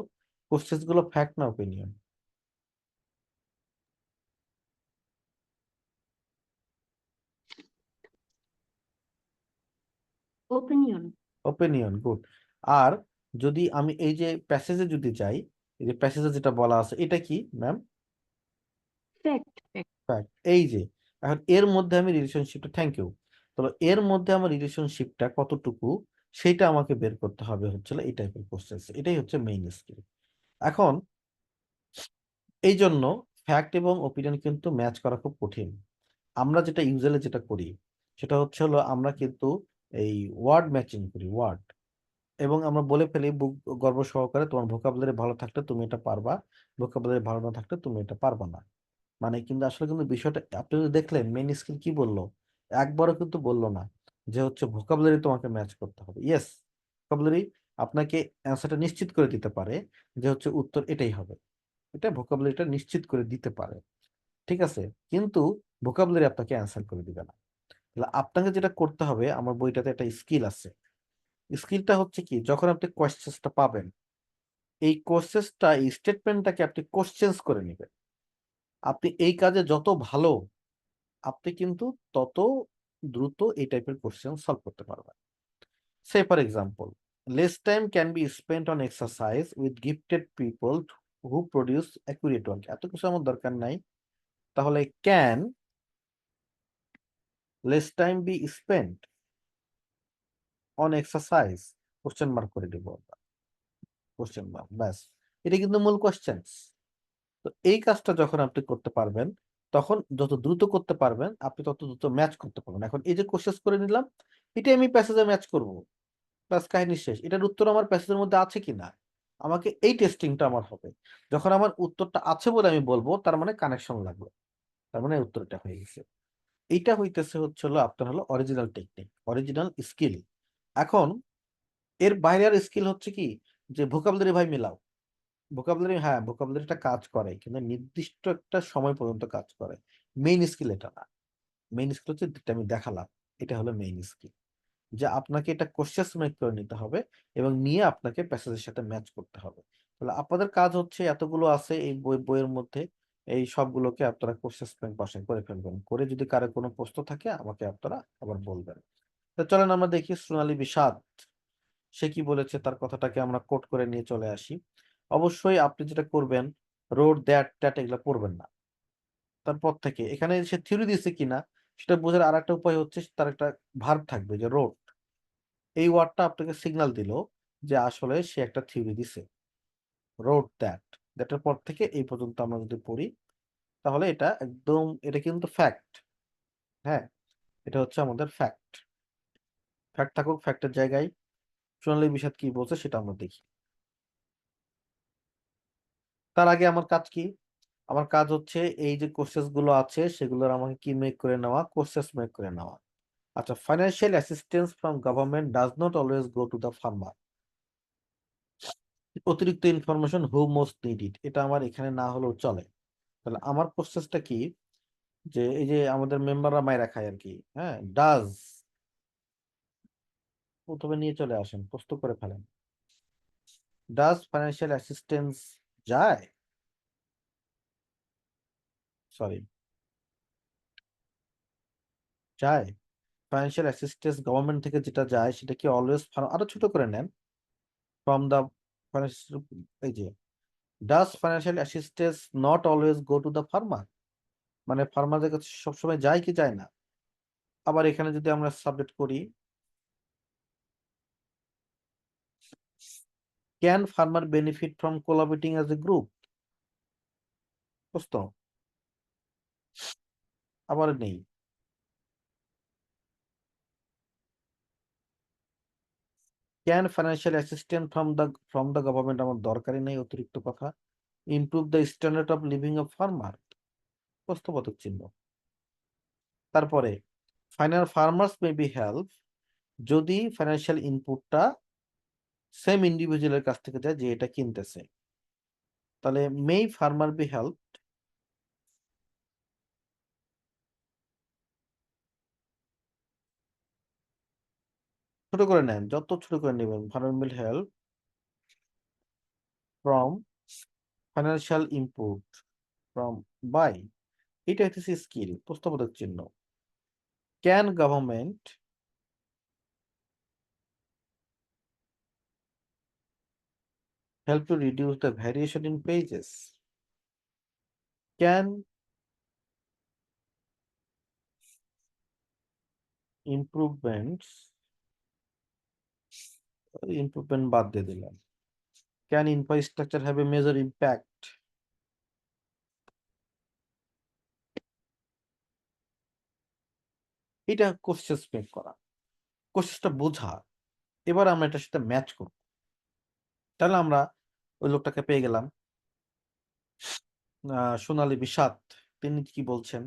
[SPEAKER 1] কোশ্চেন্স গুলো ফ্যাক্ট না ওপিনিয়ন?
[SPEAKER 2] ওপিনিয়ন।
[SPEAKER 1] Opinion, good. আর যদি আমি এই যে প্যাসেজে যদি যাই, এই যে প্যাসেজে যেটা বলা আছে এটা কি ম্যাম?
[SPEAKER 2] ফ্যাক্ট।
[SPEAKER 1] ফ্যাক্ট। এই যে এখন এর মধ্যে আমি রিলেশনশিপটা, থ্যাংক ইউ, তাহলে এর মধ্যে আমার রিলেশনশিপটা কতটুকু সেটা আমাকে বের করতে হবে হচ্ছিল এই টাইপের কোশ্চেন, এটাই হচ্ছে মেইন স্কিল। এখন এই জন্য ফ্যাক্ট এবং ওপিনিয়ন কিন্তু ম্যাচ করা খুব কঠিন। আমরা যেটা ইউজুয়ালি যেটা করি সেটা হচ্ছে হলো আমরা কিন্তু এই ওয়ার্ড ম্যাচিং করি, ওয়ার্ড, এবং আমরা বলে ফেলি গর্ব সহকারে, তোমার ভোকাবুলারি ভালো থাকলে তুমি এটা পারবা, ভোকাবুলারি ভালো না থাকলে তুমি এটা পারবা না। মানে কিন্তু আসলে কিন্তু বিষয়টা আপনি যদি দেখলেন মেইন স্কিল কি বললো, একবারও কিন্তু বললো না যে হচ্ছে ভোকাবুলারি তোমাকে ম্যাচ করতে হবে। ইয়েস, ভোকাবুলারি আপনাকে অ্যান্সারটা নিশ্চিত করে দিতে পারে যে হচ্ছে উত্তর এটাই হবে, এটা ভোকাবুলারিটা নিশ্চিত করে দিতে পারে, ঠিক আছে, কিন্তু ভোকাবুলারি আপনাকে অ্যান্সার করে দিবে না। তাহলে আপনাকে যেটা করতে হবে, আমার বইটাতে একটা স্কিল আছে, স্কিলটা হচ্ছে কি, যখন আপনি কোয়েশ্চেন্সটা পাবেন, এই কোয়েশ্চেন্সটা, এই স্টেটমেন্টটাকে আপনি কোশ্চেন্স করে নেবেন। আপনি এই কাজে যত ভালো, আপনি কিন্তু তত দ্রুত এই টাইপের কোশ্চেন সলভ করতে পারবেন। Say for example, less time can be spent on exercise with gifted people who produce accurate work, এত কিছু আমার দরকার নাই, তাহলে can less time be spent on exercise, question mark করে দিব, কোশ্চেন মার্ক, ব্যাস, এটা কিন্তু মূল কোশ্চেন। তো এই কাজটা যখন আপনি করতে পারবেন, তখন যত দ্রুত করতে পারবেন আপনি তত দ্রুত ম্যাচ করতে পারবেন। এখন এই যে কোশ্চেন করে নিলাম, এটা আমি প্যাসেজে ম্যাচ করব, ব্যাস কাহিনী শেষ। এটার উত্তর আমার প্যাসেজের মধ্যে আছে কিনা, আমাকে এই টেস্টিংটা আমার হবে। যখন আমার উত্তরটা আছে বলে আমি বলবো, তার মানে কানেকশন লাগলো, তার মানে উত্তরটা হয়ে গেছে। এইটা হইতেছে হচ্ছে হলো আপনার হলো অরিজিনাল টেকনিক, অরিজিনাল স্কিল। এখন এর বাইরে আর স্কিল হচ্ছে কি, যে ভোকাবুলারি ভাই মিলাও, ভোকাবুলারি, হ্যাঁ ভোকাবুলারিটা কাজ করে কিন্তু নির্দিষ্ট একটা সময় পর্যন্ত কাজ করে, মেইন স্কিল এটা না। মেইন স্কিল হচ্ছে যেটা আমি দেখালাম, এটা হলো মেইন স্কিল, যে আপনাকে এটা কোশ্চেন মেক করে নিতে হবে এবং নিয়ে আপনাকে প্যাসেজের সাথে ম্যাচ করতে হবে। তাহলে আপনাদের কাজ হচ্ছে এতগুলো আছে এই বইয়ের মধ্যে, এই সবগুলোকে আপনারা কোশ্চেন ব্যাংক বাসায় করে ফেলবেন, করে যদি কারো কোনো প্রশ্ন থাকে আমাকে আপনারা আবার বলবেন। তো চলেন আমরা দেখি সোনালী বিষাদ সে কি বলেছে, তার কথাটাকে আমরা কোট করে নিয়ে চলে আসি। অবশ্যই আপনি যেটা করবেন, রোড দ্যাট ট্যাট এগুলো পড়বেন না। তারপর থেকে এখানে সে থিওরি দিয়েছে কিনা সেটা বোঝার আর একটা উপায় হচ্ছে, তার একটা ভার্ব থাকবে, যে রোড, এই ওয়ার্ডটা আপনাকে সিগন্যাল দিল যে আসলে সে একটা থিওরি দিছে। রোড দ্যাট, দ্যাটের পর থেকে এই পর্যন্ত আমরা যদি পড়ি তাহলে এটা একদম, এটা কিন্তু ফ্যাক্ট। হ্যাঁ, এটা হচ্ছে আমাদের ফ্যাক্ট। ফ্যাক্ট থাকুক ফ্যাক্টের জায়গায়, সোনালী বিষাদ কি বলছে সেটা আমরা দেখি। তার আগে আমার কাজ কি, আমার কাজ হচ্ছে এই যে কোর্সেস গুলো আছে সেগুলোর আমাকে কি মেক করে নেওয়া, কোর্সেস মেক করে নেওয়া। আচ্ছা, financial assistance from government does not always go to the farmer, অতিরিক্ত information who most need it, এটা আমার এখানে না হলেও চলে। তাহলে আমার প্রসেসটা কি, যে এই যে আমাদের মেম্বাররা মাইরা খায় আর কি, হ্যাঁ, ডাজ, প্রথমে নিয়ে চলে আসেন, প্রস্তুত করে ফেলেন, ডাজ ফাইন্যান্সিয়াল অ্যাসিস্ট্যান্স যায়, সরি, যায়, ফাইন্যান্সিয়াল অ্যাসিস্ট্যান্স গভর্নমেন্ট থেকে যেটা যায় সেটা কি অলওয়েজ, আরো ছোট করে নেন, ফ্রম দ্য ফাইন্যান্সিয়াল, এই যে does financial assistance not always go to the farmer, মানে ফার্মারদের কাছে সবসময় যায় কি যায় না? আবার এখানে যদি আমরা সাবজেক্ট করি, can farmer benefit from collaborating as a group? বুঝতো? আবার নেই। Can financial assistant from the government? আমার দরকারই নেই, অতিরিক্ত কথা। Improve the standard of living of farmer? প্রশ্নবোধক চিহ্ন। তারপরে ফার্মার্স মে বি হেল্প যদি ফাইন্যান্সিয়াল ইনপুটটা সেম ইন্ডিভিজুয়ালের কাছ থেকে যায় যে এটা কিনতেছে। তাহলে মে ফার্মার বি হেল্প, ছোট করে নেন, যত ছোট করে নেবেন। Farmer will help from financial input from buy, এটা হচ্ছে স্কিল, প্রশ্নবোধক চিহ্ন। Can government help to reduce the variation in pages? Can improvement বাদ দিয়ে দিলাম। Can infrastructure have a major impact? এটা কোশ্চেস মেক করা, কোশ্চেসটা বোঝা। এবার আমরা এটার সাথে ম্যাচ করব। তাহলে আমরা ওই লোকটাকে পেয়ে গেলাম, সোনালী বিষাদ। তিনি কি বলছেন?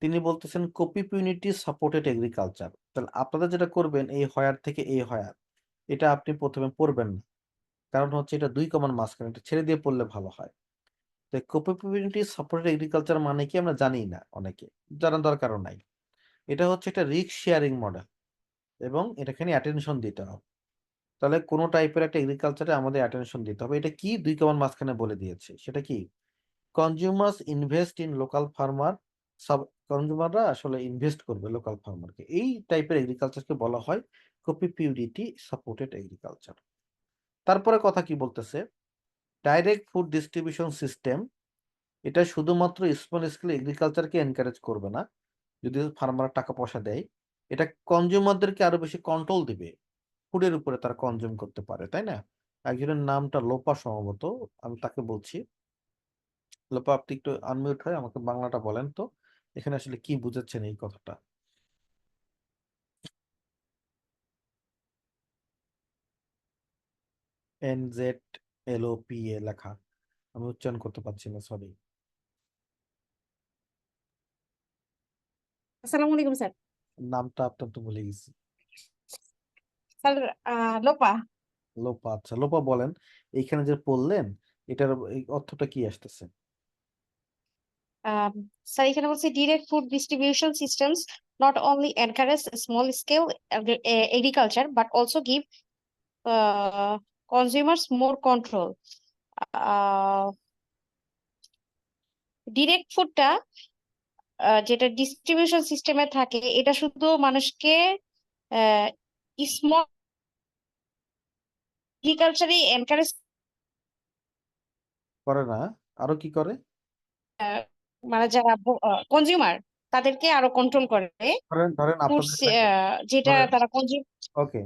[SPEAKER 1] তিনি বলতেছেন কপি পিউনিটি সাপোর্টেড এগ্রিকালচার। তাহলে আপনারা যেটা করবেন, এই হয়ার থেকে এই হয়ার, এটা আপনি প্রথমে পড়বেন না, কারণ হচ্ছে এটা 2 কমার মাঝখানে, এটা ছেড়ে দিয়ে পড়লে ভালো হয়। তো কোপিপিউনিটি সাপোর্টেড এগ্রিকালচার মানে কি আমরা জানি না, অনেকে জানার দরকারও নাই। এটা হচ্ছে একটা রিস্ক শেয়ারিং মডেল এবং এটাখানে অ্যাটেনশন দিতে হবে। তাহলে কোনো টাইপের একটা এগ্রিকালচারে আমাদের অ্যাটেনশন দিতে হবে। এটা কি 2 কমার মাঝখানে বলে দিয়েছে, সেটা কি? Consumers invest in local farmer, সব কনজিউমাররা আসলে ইনভেস্ট করবে লোকাল ফার্মারকে। এই টাইপের এগ্রিকালচারকে বলা হয় কোপিপিউনিটি সাপোর্টেড এগ্রিকালচার। তারপরে কথা কি বলতেছে, ডাইরেক্ট ফুড ডিস্ট্রিবিউশন সিস্টেম, এটা শুধুমাত্র স্মল স্কেল এগ্রিকালচারকে এনকারেজ করবে না, যদি ফার্মার টাকা পয়সা দেয়, এটা কনজিউমারদেরকে আরো বেশি কন্ট্রোল দিবে, ফুডের উপরে তারা কনজিউম করতে পারে, তাই না? একজনের নামটা লোপা সম্ভবত, আমি তাকে বলছি। লোপা, আপনি একটু আনমিউট হয়ে আমাকে বাংলাটা বলেন তো, এখানে আসলে কি বুঝাচ্ছেন এই কথাটা? NZLOPA লেখা, আমি উচ্চারণ করতে পারছি না, সরি।
[SPEAKER 5] আসসালামু আলাইকুম স্যার।
[SPEAKER 1] নামটা আপনার তো ভুলে গেছি।
[SPEAKER 5] স্যার লোপা।
[SPEAKER 1] লোপা, আচ্ছা লোপা বলেন, এইখানে যে পড়লেন এটার এই অর্থটা কি আসতেছে?
[SPEAKER 5] স্যার এখানে বলছে direct food distribution systems not only encourage small scale agriculture but also give consumers more control. Direct ফুডটা যেটা ডিস্ট্রিবিউশন সিস্টেমে থাকে, এটা শুধু মানুষকে স্মল এগ্রিকালচারই এনকারেজ
[SPEAKER 1] করে না, আরো কি করে?
[SPEAKER 5] মানে যারা কনজিউমার তাদেরকে আরো কন্ট্রোল করে
[SPEAKER 1] ধরেন ধরেন
[SPEAKER 5] ফুডস
[SPEAKER 1] আপনাদের এলাকায়,
[SPEAKER 5] যেটা
[SPEAKER 1] ধরেন
[SPEAKER 5] তারা কনজিউম।
[SPEAKER 1] ওকে,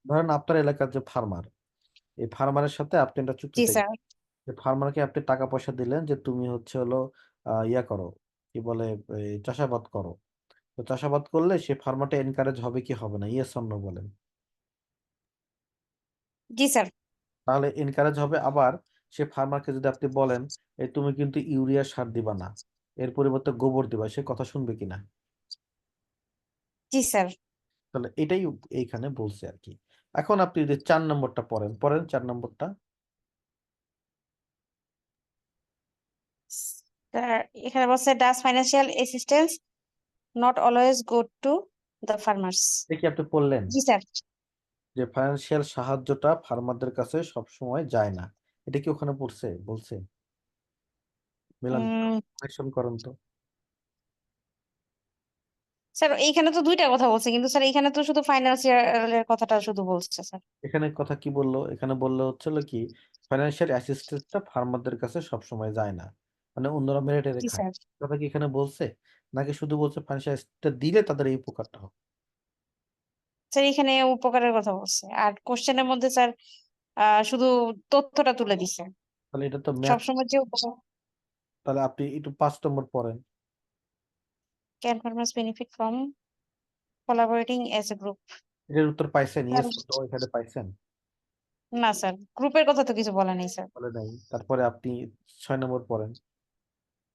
[SPEAKER 1] ধরেন আপনার এলাকার যে ফার্মার, এই ফার্মারের সাথে আপনি একটা
[SPEAKER 5] জি
[SPEAKER 1] চুক্তিতে
[SPEAKER 5] স্যার।
[SPEAKER 1] যে ফার্মারকে আপনি টাকা পয়সা দিলেন যে তুমি হচ্ছে হলো ইয়া করো, কি বলে, এই চাষাবাদ করো। তো চাষাবাদ করলে সে ফার্মারটা এনকারেজ হবে কি হবে না, ইয়েস অর নো বলেন।
[SPEAKER 5] জি স্যার।
[SPEAKER 1] তাহলে এনকারেজ হবে। আবার সে ফার্মারকে যদি আপনি বলেন এই তুমি কিন্তু ইউরিয়া সার দিবা না, এর পরিবর্তে গোবর দিবা, সে কথা শুনবে কিনা?
[SPEAKER 5] জি স্যার।
[SPEAKER 1] তাহলে এটাই এইখানে বলছে আর কি। এখন আপনি যদি 4 নম্বরটা পড়েন, 4 নম্বরটা।
[SPEAKER 5] স্যার এখানে বলছে does financial assistance not always go to the farmers.
[SPEAKER 1] দেখি আপনি পড়লেন
[SPEAKER 5] জি স্যার।
[SPEAKER 1] যে ফাইন্যান্সিয়াল সাহায্যটা ফার্মারদের কাছে সব সময় যায় না, এটা কি ওখানে পড়ছে বলছে? মিলান, কারেকশন করেন তো।
[SPEAKER 5] স্যার এইখানে তো দুইটা কথা বলছে, কিন্তু স্যার এইখানে তো শুধু ফাইন্যান্সিয়ালের কথাটা শুধু বলছে স্যার।
[SPEAKER 1] এখানে কথা কি বললো? এখানে বললো হচ্ছে হলো কি ফাইন্যান্সিয়াল অ্যাসিস্ট্যান্সটা ফার্মারদের কাছে সব সময় যায় না। মানে অন্যরা মেরে টেরে
[SPEAKER 5] জি
[SPEAKER 1] খায়,
[SPEAKER 5] স্যার।
[SPEAKER 1] কথা কি এখানে বলছে? নাকি শুধু বলছে ফাইন্যান্সিয়াল অ্যাসিস্ট্যান্টটা দিলে তাদের এই উপকারটা হবে?
[SPEAKER 5] স্যার এখানে উপকারের কথা বলছে, আর কোশ্চেনের মধ্যে স্যার শুধু তথ্যটা তুলে দিছে,
[SPEAKER 1] তাহলে এটা তো ম্যাচ,
[SPEAKER 5] সবসময় যে উপকার।
[SPEAKER 1] তাহলে আপনি একটু 5 নম্বর পড়েন।
[SPEAKER 5] Can farmers benefit from collaborating as a group?
[SPEAKER 1] এটার উত্তর পাইছেন? ইয়েস নো এখানে পাইছেন?
[SPEAKER 5] না স্যার, গ্রুপের কথা তো কিছু বলে নেই স্যার।
[SPEAKER 1] বলে নাই। তারপরে আপনি 6 নম্বর পড়েন।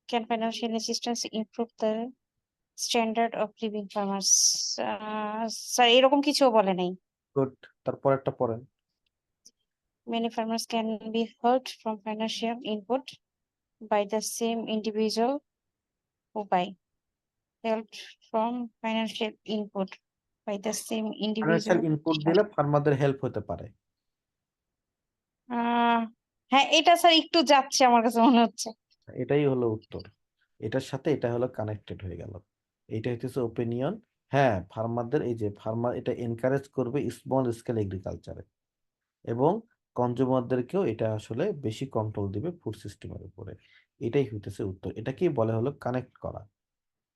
[SPEAKER 5] Can financial assistance improve the standard of living farmers? Sir এরকম কিছুও বলে নেই।
[SPEAKER 1] গুড, তারপর একটা পড়েন।
[SPEAKER 5] Many farmers can be helped from financial input by the same individual who buy. Helped from financial input by the same
[SPEAKER 1] financial
[SPEAKER 5] individual.
[SPEAKER 1] Input দিলে ফার্মারদের help হতে পারে।
[SPEAKER 5] হ্যাঁ, এটা স্যার একটু যাচ্ছে আমার কাছে মনে হচ্ছে।
[SPEAKER 1] এটাই হলো উত্তর, এটার সাথে এটা হলো কানেক্টেড হয়ে গেল। এইটা হচ্ছে ওপিনিয়ন। হ্যাঁ, ফার্মারদের এই যে ফার্মার এটা এনকারেজ করবে স্মল স্কেল এগ্রিকালচারে, এবং কনজিউমারদেরকেও এটা আসলে বেশি কন্ট্রোল দিবে ফুড সিস্টেমের উপরে। এটাই হইতেছে উত্তর, এটাকেই বলে হলো কানেক্ট করা।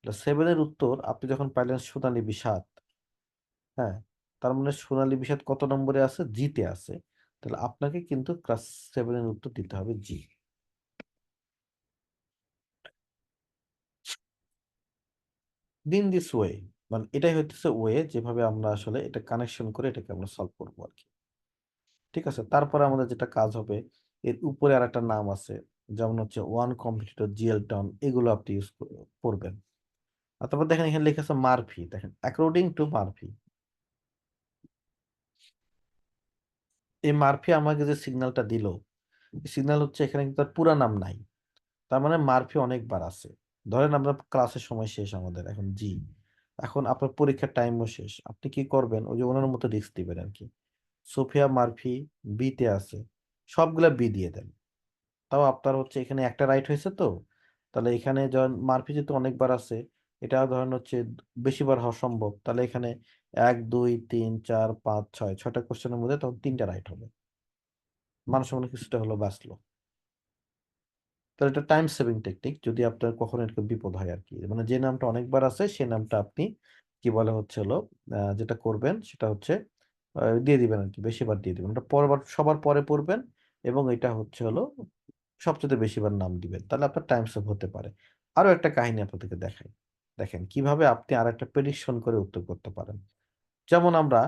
[SPEAKER 1] 7-এর উত্তর আপনি যখন পাইলেন সোনালী বিষাদ, হ্যাঁ, তার মানে সোনালী বিষাদ কত নম্বরে আছে? জিতে আছে। তাহলে আপনাকে কিন্তু ক্লাস 7-এর উত্তর দিতে হবে জি। দিন দিস ওয়ে, মানে এটাই হচ্ছে ওয়ে যেভাবে আমরা আসলে এটা কানেকশন করে এটাকে আমরা সলভ করবো আর কি। ঠিক আছে, তারপরে আমাদের যেটা কাজ হবে, এর উপরে আর একটা নাম আছে, যেমন হচ্ছে ওয়ান কম্পিটিটর, জিএলটন, এগুলো আপনি ইউজ করবেন। আর তারপর দেখেন এখানে লেখা আছে মারফি, দেখেন অ্যাকর্ডিং টু মারফি। এই মারফি আমাকে যে সিগন্যালটা দিল, সিগন্যাল হচ্ছে এখানে কিন্তু তার পুরা নাম নাই, তার মানে মারফি অনেকবার আছে। ধরেন আমরা ক্লাসের সময় শেষ আমাদের এখন জি, এখন আপনার পরীক্ষার টাইমও শেষ, আপনি কি করবেন? ওই যে ওনার মতো রিস্ক দিবেন আর কি। সোফিয়া মারফি বিতে আছে, সবগুলা বি দিয়ে দেন। তাও আপনার হচ্ছে এখানে একটা রাইট হয়েছে তো, তাহলে এখানে যখন মারফি যেহেতু অনেকবার আছে, এটা ধরেন হচ্ছে বেশিবার হওয়া সম্ভব, তাহলে এখানে 1 2 3 4 5 6 6টা কোশ্চেনের মধ্যে তখন 3টা রাইট হবে, মানুষ মনে কিছুটা হলো বাঁচলো। তাহলে এটা টাইম সেভিং টেকনিক, যদি আপনার কখনো এরকম বিপদ হয় আর কি, মানে যে নামটা অনেকবার আছে সেই নামটা আপনি কি বলে হচ্ছে হলো যেটা করবেন সেটা হচ্ছে দিয়ে দিবেন আর কি, বেশিবার দিয়ে দিবেন, ওটা পরবার সবার পরে পড়বেন, এবং এটা হচ্ছে হলো সবচেয়ে বেশিবার নাম দিবেন, তাহলে আপনার টাইম সেভ হতে পারে। আরো একটা কাহিনী আপনাদেরকে দেখাই, দেখেন কিভাবে আপনি আর একটা প্রেডিকশন করে উত্তর করতে পারেন। যেমন আমরা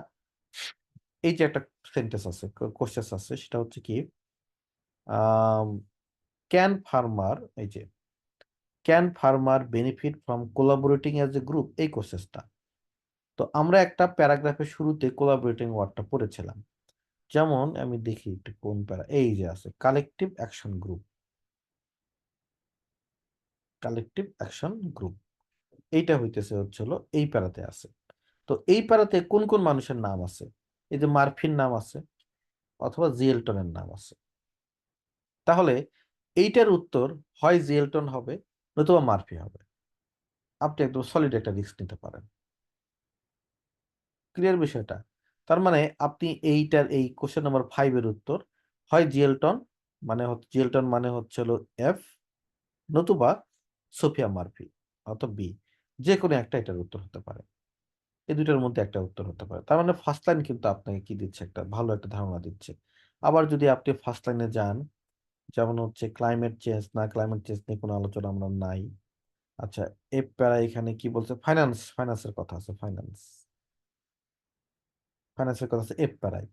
[SPEAKER 1] এই যে একটা সেন্টেন্স আছে, কোশ্চেন আছে, সেটা হচ্ছে কি ক্যান ফার্মার, এই যে can farmer benefit from collaborating as a group, এই কোশ্চেনটা। তো আমরা একটা প্যারাগ্রাফের শুরুতে কোলাবোরেটিং ওয়ার্ডটা পড়েছিলাম, যেমন আমি দেখি একটু কোন প্যারা, এই যে আছে collective action group, collective action group, এইটা হইতেছে হচ্ছে হলো এই প্যারাতে আছে। তো এই প্যারাতে কোন কোন মানুষের নাম আছে? এই যে মার্ফির নাম আছে, অথবা জিএলটনের নাম আছে। তাহলে এইটার উত্তর হয় জিএলটন হবে, নতুবা মার্ফি হবে। আপনি একদম সলিড একটা রিস্ক নিতে পারেন। ক্লিয়ার বিষয়টা? তার মানে আপনি এইটার এই কোশ্চেন নাম্বার 5-এর উত্তর হয় জিএলটন, মানে জিএলটন মানে হচ্ছে হলো এফ, নতুবা সোফিয়া মার্ফি অথবা বি, যে কোনো একটা এটার উত্তর হতে পারে। এই দুইটার মধ্যে একটা উত্তর হতে পারে। তার মানে ফার্স্ট লাইন কিন্তু আপনাকে কি দিচ্ছে? একটা ভালো একটা ধারণা দিচ্ছে। আবার যদি আপনি ফার্স্ট লাইনে যান, যেমন হচ্ছে ক্লাইমেট চেঞ্জ, না ক্লাইমেট চেঞ্জ নিয়ে কোনো আলোচনা আমরা নাই। আচ্ছা, এফ প্যারা এখানে কি বলছে? ফাইন্যান্স, ফাইন্যান্সের কথা আছে, ফাইন্যান্স, ফাইন্যান্সের কথা আছে এফ প্যারায়।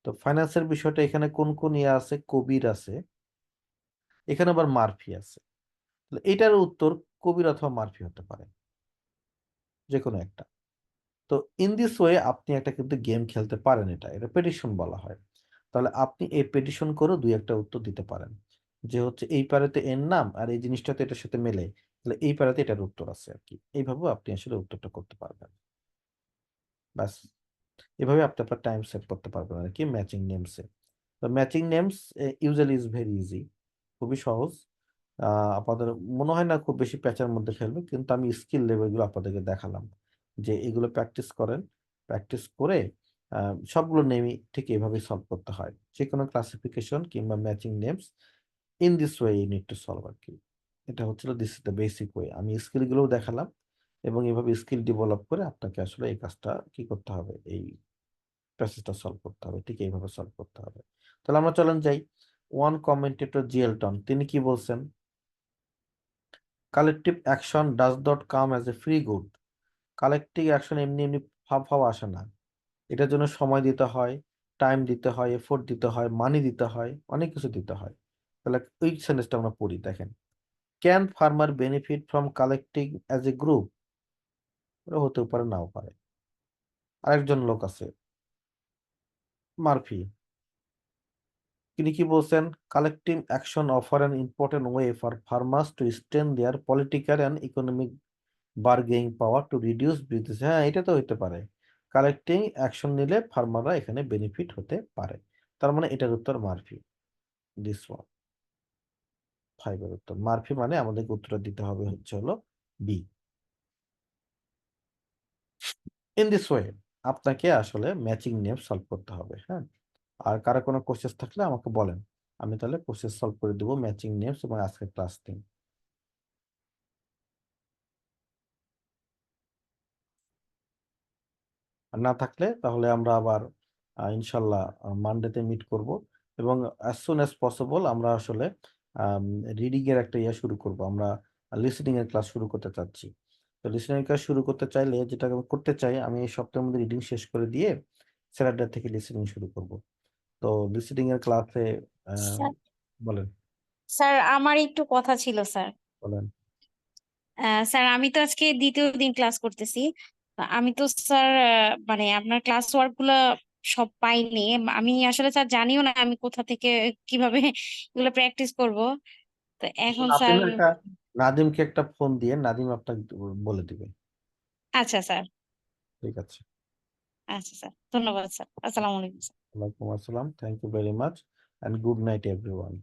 [SPEAKER 1] তো ফাইন্যান্সের বিষয়টা এখানে কোন কোন ইয়ে আছে? কবির আছে, এখানে আবার মার্ফি আছে। তাহলে এটার উত্তর কবির অথবা মার্ফি হতে পারে, যে কোনো একটা। তো ইন দিস ওয়ে আপনি একটা কিন্তু গেম খেলতে পারেন, এটা এটা পেটিশন বলা হয়। তাহলে আপনি এই পেটিশন করে দুই একটা উত্তর দিতে পারেন, যে হচ্ছে এই পারাতে এর নাম আর এই জিনিসটা তো এটার সাথে মেলে, তাহলে এই পারাতে এটার উত্তর আছে আর কি। এইভাবে আপনি আসলে উত্তরটা করতে পারবেন। ব্যাস, এভাবে আপনি আপনার টাইম সেভ করতে পারবেন আর কি ম্যাচিং নেমসে। তো matching names usually is very easy, খুবই সহজ। আপনাদের মনে হয় না খুব বেশি প্যাচের মধ্যে ফেলবে, কিন্তু আমি স্কিল লেভেলগুলো আপনাদেরকে দেখালাম, যে এগুলো প্র্যাকটিস করেন, প্র্যাকটিস করে সবগুলো নেমই ঠিক এভাবেই সলভ করতে হয়, যে কোনো ক্লাসিফিকেশন কিংবা matching names in this way you need to solve আর কি। এটা হচ্ছিল this is the basic way. আমি স্কিলগুলোও দেখালাম এবং এভাবে স্কিল ডেভেলপ করে আপনাকে আসলে এই কাজটা কি করতে হবে, এই প্যাসেজটা সলভ করতে হবে, ঠিক এইভাবে সলভ করতে হবে। তাহলে আমরা চলেন যাই। ওয়ান কমেন্টেটর জিএলটন তিনি কি বলছেন, collective action does not come as a free good. Collective action এমনি এমনি ফাও আসে না, এটার জন্য সময় দিতে হয়, টাইম দিতে হয়, এফোর্ট দিতে হয়, মানি দিতে হয়, অনেক কিছু দিতে হয়। তাহলে ওই সেন্টেন্সটা আমরা পড়ি, দেখেন, can farmer benefit from collecting as a group? ওটা হতেও পারে, নাও পারে। আরেকজন লোক আছে মার্ফি, তিনি কি বলছেন, collective action offer an important way for farmers to strengthen their political and economic bargaining power to reduce business. হ্যাঁ, এটা তো হতে পারে, কালেক্টিং অ্যাকশন নিলে ফার্মাররা এখানে বেনিফিট হতে পারে। তার মানে এটার উত্তর মার্ফি, দিস ওয়ান 5 এর উত্তর মার্ফি, মানে আমাদের উত্তর দিতে হবে হচ্ছে হলো বি। ইন দিস ওয়ে আপনাকে আসলে ম্যাচিং নেম সলভ করতে হবে। হ্যাঁ, আর কারো কোনো কোশ্চেন থাকলে আমাকে বলেন, আমি তাহলে কোশ্চেন সলভ করে দেবো ম্যাচিং নেমস এবং আজকের ক্লাস নিয়ে। আর না থাকলে তাহলে আমরা আবার ইনশাল্লাহ মানডেতে মিট করব এবং অ্যাজ সুন অ্যাজ পসিবল আমরা আসলে রিডিং এর একটা ইয়ে শুরু করব। আমরা লিসনিং এর ক্লাস শুরু করতে চাচ্ছি। তো লিসনিং এর ক্লাস শুরু করতে চাইলে যেটা আমি করতে চাই, আমি এই সপ্তাহের মধ্যে রিডিং শেষ করে দিয়ে স্যাটারডে থেকে লিসনিং শুরু করব। তো লিসনিং এর ক্লাসে
[SPEAKER 5] স্যার
[SPEAKER 1] বলেন
[SPEAKER 5] স্যার আমার একটু কথা ছিল স্যার।
[SPEAKER 1] বলেন।
[SPEAKER 5] স্যার আমি তো আজকে দ্বিতীয় দিন ক্লাস করতেছি। আমি তো স্যার মানে আপনার ক্লাস ওয়ার্ক গুলা সব পাইনি। আমি আসলে স্যার জানিও না আমি কোথা থেকে কিভাবে এগুলো প্র্যাকটিস করব। তো এখন স্যার
[SPEAKER 1] নাদিমকে একটা ফোন দিয়ে নাদিম আপনাকে বলে দিবে।
[SPEAKER 5] আচ্ছা স্যার।
[SPEAKER 1] ঠিক আছে,
[SPEAKER 5] আচ্ছা স্যার, ধন্যবাদ স্যার। আসসালামু আলাইকুম স্যার।
[SPEAKER 1] ওয়ালাইকুম আসসালাম, thank you very much, and good night everyone.